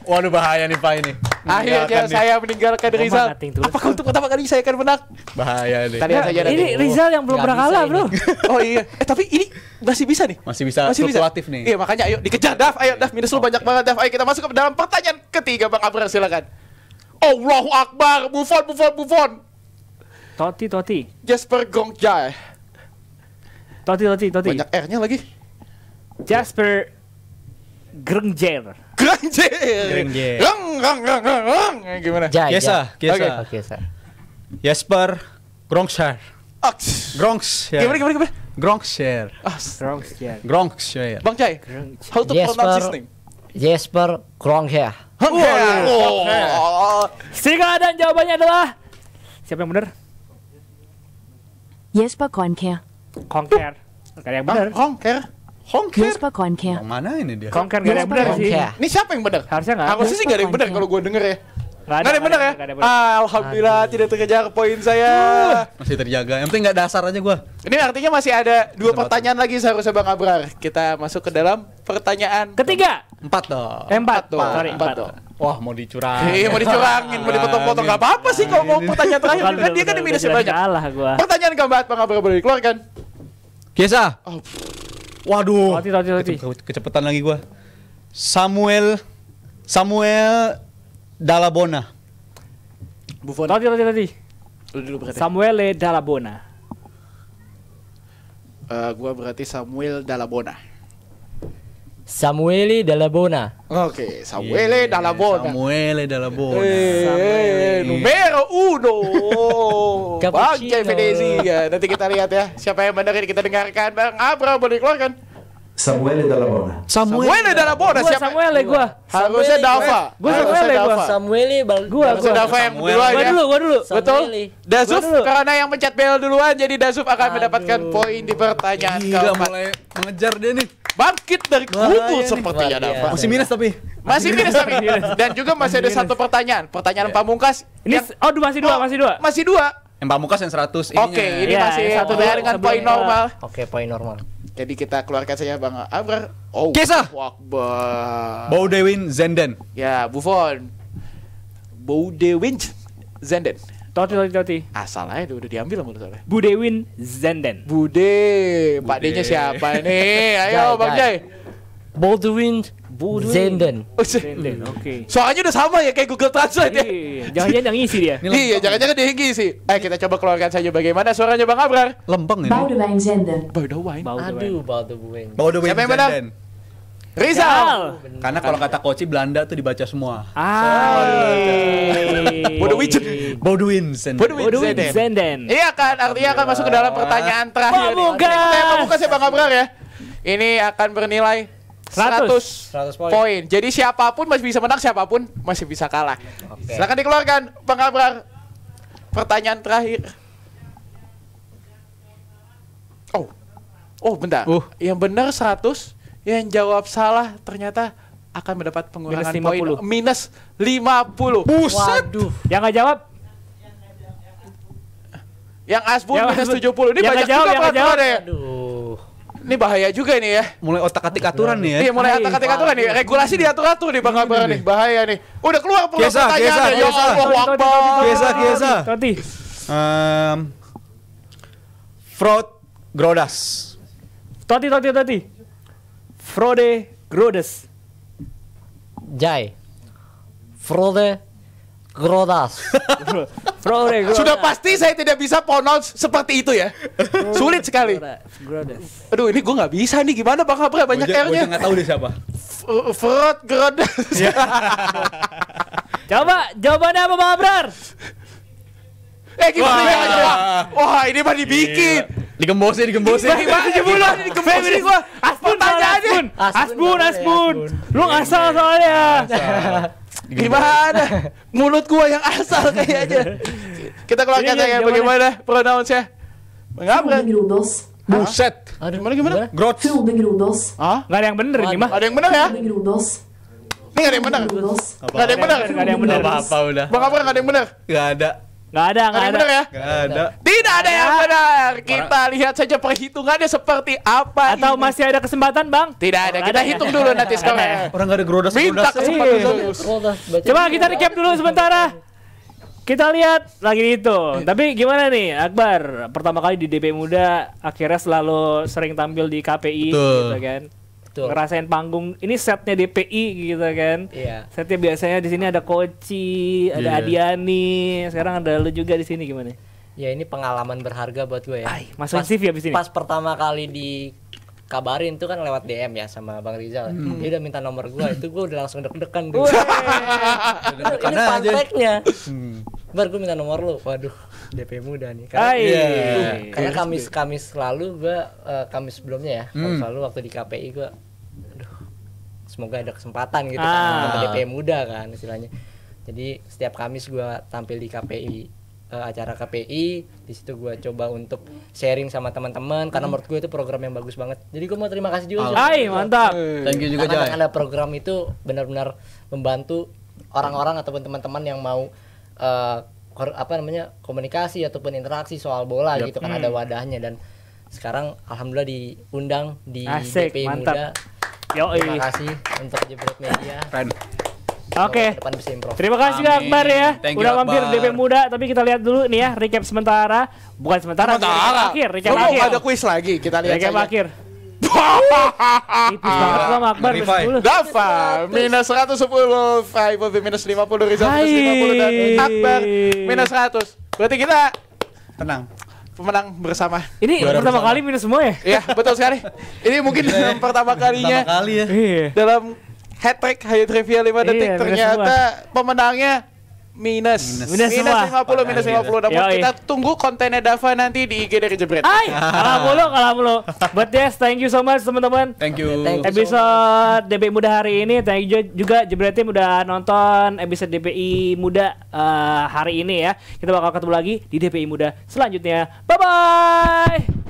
Waduh, bahaya nih Pak ini. Akhirnya saya meninggalkan Emang Rizal. nothing tulus. Apakah untuk pertama kali saya akan menang? Bahaya nih. Kita lihat saja nanti. Ini Rizal yang belum Nggak pernah bisa kalah, ini. Bro. Oh iya. Tapi ini masih bisa nih. Masih bisa fluktuatif nih. Iya, makanya ayo dikejar Dav. Ayo Dav, minus lu banyak banget Dav. Ayo kita masuk ke dalam pertanyaan ketiga Bang Abraham silakan. Allahu Akbar. Buffon. Toti. Jasper Gongjai. Toti. Banyak R-nya lagi. Jasper Grengjer. Granjer. Gimana? Jai. Kisah. Oke, Sa. Jasper Gronkshire. Aks. Gronkshire. Gimana? Gronkshire. Grengjer. Gronkshire. Bang Jai, how to pronounce his name? Jesper Grongher. Sikat dan jawabannya adalah siapa yang benar? Jesper Grønkjær. Konker. Gak ada yang benar. Hongker. Jesper Grønkjær. Yang mana ini dia? Konker gak ada yang benar sih. Grongher. Ini siapa yang benar? Harusnya nggak. Harusnya sih gak ada yang benar kalau gue denger ya. Nggak Nggak ada yang benar ya? nggak ada yang benar. Alhamdulillah tidak terkejar poin saya. Masih terjaga. Yang penting nggak dasar aja gua. Ini artinya masih ada 2 pertanyaan lagi seharusnya Bang Abrar. Kita masuk ke dalam pertanyaan Ketiga. 4 dong. Empat. dong. Sorry, 4 empat. dong. Wah, mau dicurang. Iya mau dicurangin, mau dipotong-potong nggak apa-apa sih kalau mau pertanyaan terakhir. Bukan, Dia kan di minusnya udah banyak. Kalah gua. Pertanyaan keempat Bang Abrar boleh dikeluarkan. Kisah. Oh, Waduh. Toti. Kecepatan lagi gua. Samuel Dalabona. Buffon. Toti. Lu dulu berarti. Samuele Dalabona. Gua berarti Samuel Dalabona. Samuele Dalabona. Oke, Samuele Dalabona. Samuele Dalabona. Numero 1. Bang Cappuccino. Jai Venezia. Nanti kita lihat ya siapa yang benar ini kita dengarkan. Bang Abra boleh keluarkan. Samuele Dall'Abona. Samuele Dall'Abona. Gua Samuel ya gua. Harusnya Dava. Gua Harusnya Samuel ya gua. Dava. Samueli Harusnya Dava yang duluan Gua ya. dulu. Betul. Samueli. Dasuf Gua dulu. karena yang pencet bel duluan, jadi Dasuf akan Aduh. mendapatkan poin di pertanyaan Gila, keempat. mulai mengejar dia nih. Bangkit dari kubur Bahaya nih. sepertinya Luar Dava. biasa. Masih minus tapi. Masih minus tapi. Dan juga masih ada satu pertanyaan. Pertanyaan pamungkas. Ini yang- masih dua. Masih dua. Yang Pamungkas yang 100 Oke, ininya. ini Iya, masih yang satu dengan sebelum- poin normal. Oke, poin normal. Jadi kita keluarkan saja Bang Abrar. Oh, Kisah. Wakbar. Boudewijn Zenden. Ya, Buffon. Boudewijn Zenden. Toti. Asal aja udah diambil menurut saya. Boudewijn Zenden. Bude. Pak D-nya siapa nih? Ayo Jai, Bang Jai. Jai. Baldwin Zenden. Zenden. Oke. Soalnya udah sama ya kayak Google Translate ya. Iya, jangan-jangan yang ngisi dia. Iya, jangan-jangan dia ngisi. Kita coba keluarkan saja bagaimana suaranya Bang Abrar. Lempeng ini. Boudewijn Zenden. Boudewijn. Aduh, Baldwin. Boudewijn Siapa yang benar? Zenden. Rizal. Karena kalau kata Koci Belanda tuh dibaca semua. Boudewijn. Boudewijn Zenden. Boudewijn Zenden. Iya kan, artinya akan masuk ke dalam pertanyaan terakhir. Pamungkas. Kita yang pamungkas ya Bang Abrar ya. Ini akan bernilai 100 100 poin. poin. Jadi siapapun masih bisa menang, siapapun masih bisa kalah. Oke. Silakan dikeluarkan Bang Abrar. Pertanyaan terakhir. Oh, bentar. Yang benar 100, yang jawab salah ternyata akan mendapat pengurangan Minus poin 50. minus 50. Waduh. Yang nggak jawab? Yang Asbun Yang minus Asbun. 70. Ini Yang banyak nggak jawab, juga yang nggak peraturan ya. Aduh. Ini bahaya juga nih ya. Mulai otak-atik aturan nih ya. Iya, mulai atak-atik aturan nih. Regulasi diatur-atur nih Bang Abrar nih. Bahaya nih. Udah keluar Kiesa, pertanyaannya. Kiesa, Ya Kiesa. Allah, Akbar. Kiesa. Toti. Fraud Grodas. Toti. Frode Grodes. Jai. Frode Grodas. Frode Grodes. Sudah pasti saya tidak bisa pronounce seperti itu ya. Sulit sekali. Grodes. Aduh, ini gue nggak bisa nih. Gimana Bang Abrar? Banyak Gua R-nya. nggak tahu dia siapa. Fraud Grodas. Coba jawabannya apa Bang Abrar? Gimana ya? Wah, ini mah dibikin. Digembosin. Gimana 70 digembosin gua. Asbun. Lu ngasal soalnya. Gimana? Mulut gua yang asal kayaknya. Kita keluarkan Ini aja jawabannya. bagaimana pronounce-nya. Mengapa? Grodos. Buset. Aduh, Gimana? Grots. Grodos. Hah? Nggak ada yang bener ini mah. Ada yang benar ya? Grodos. Ini nggak ada yang benar. Grodos. Nggak ada yang benar. Nggak ada yang bener. Apa udah. Bang Abrar nggak ada yang benar. Gak ada. Nggak ada. Nggak ada yang benar ya? Gak ada. Tidak ada yang benar. Kita lihat saja perhitungannya seperti apa. Atau ini. masih ada kesempatan Bang? Tidak ada. Kita hitung dulu nanti skornya. Orang gak ada Grodas. Minta kesempatan Iya. serius. Grodas. Baca Coba dulu. kita recap dulu sementara. Kita lihat lagi itu. Tapi gimana nih Akbar? Pertama kali di DP Muda, akhirnya selalu sering tampil di KPI Betul. gitu kan. Betul. Ngerasain panggung. Ini setnya DPI gitu kan. Iya. Setnya biasanya di sini ada Koci, ada Iya. Adiani, sekarang ada lu juga di sini gimana? Ya ini pengalaman berharga buat gue ya. Masukin CV abis ini. Pas pertama kali dikabarin tuh kan lewat DM ya sama Bang Rizal. Dia udah minta nomor gue, itu gue udah langsung deg-degan. Ini fun fact-nya. Bar gue minta nomor lu. Waduh, DP Muda nih. Karena Kamis lalu gue Kamis sebelumnya ya. Kamis lalu waktu di KPI gue semoga ada kesempatan gitu kan sama DP Muda kan istilahnya. Jadi setiap Kamis gue tampil di KPI, acara KPI, di situ gue coba untuk sharing sama teman-teman karena menurut gue itu program yang bagus banget. Jadi gue mau terima kasih juga. Mantap. Thank you juga Karena Jai. ada program itu benar-benar membantu orang-orang ataupun teman-teman yang mau komunikasi ataupun interaksi soal bola gitu kan ada wadahnya dan sekarang alhamdulillah diundang di Asik, DP mantap. Muda. Yoi. Terima kasih untuk Jebret Media. Oke. Depan bisa improv. Terima kasih Akbar ya. Thank you, Udah mampir Akbar. DP Muda, tapi kita lihat dulu nih ya recap sementara. Bukan sementara, recap Lu mau akhir. ada kuis lagi? Kita lihat Recap saja. akhir. Tipis banget sama Akbar minus Verify. 10. Dava minus 110, Five minus 50, Rizal minus 50 dan Akbar minus 100. Berarti kita Tenang. pemenang bersama. Ini pertama kali minus semua ya? Iya, betul sekali. Ini mungkin pertama kalinya Pertama kali ya. Iya. dalam hat trick Hayu Trivia 5 detik Iya, minus ternyata pemenangnya minus semua. 50 minus 50. Namun Yoi. kita tunggu kontennya Dava nanti di IG dari Jebret. Ay, kalah mulu. But yes, thank you so much teman-teman. Thank you. Thank you. Episode DPI Muda hari ini, thank you juga Jebret Team udah nonton episode DPI Muda hari ini ya. Kita bakal ketemu lagi di DPI Muda selanjutnya. Bye bye.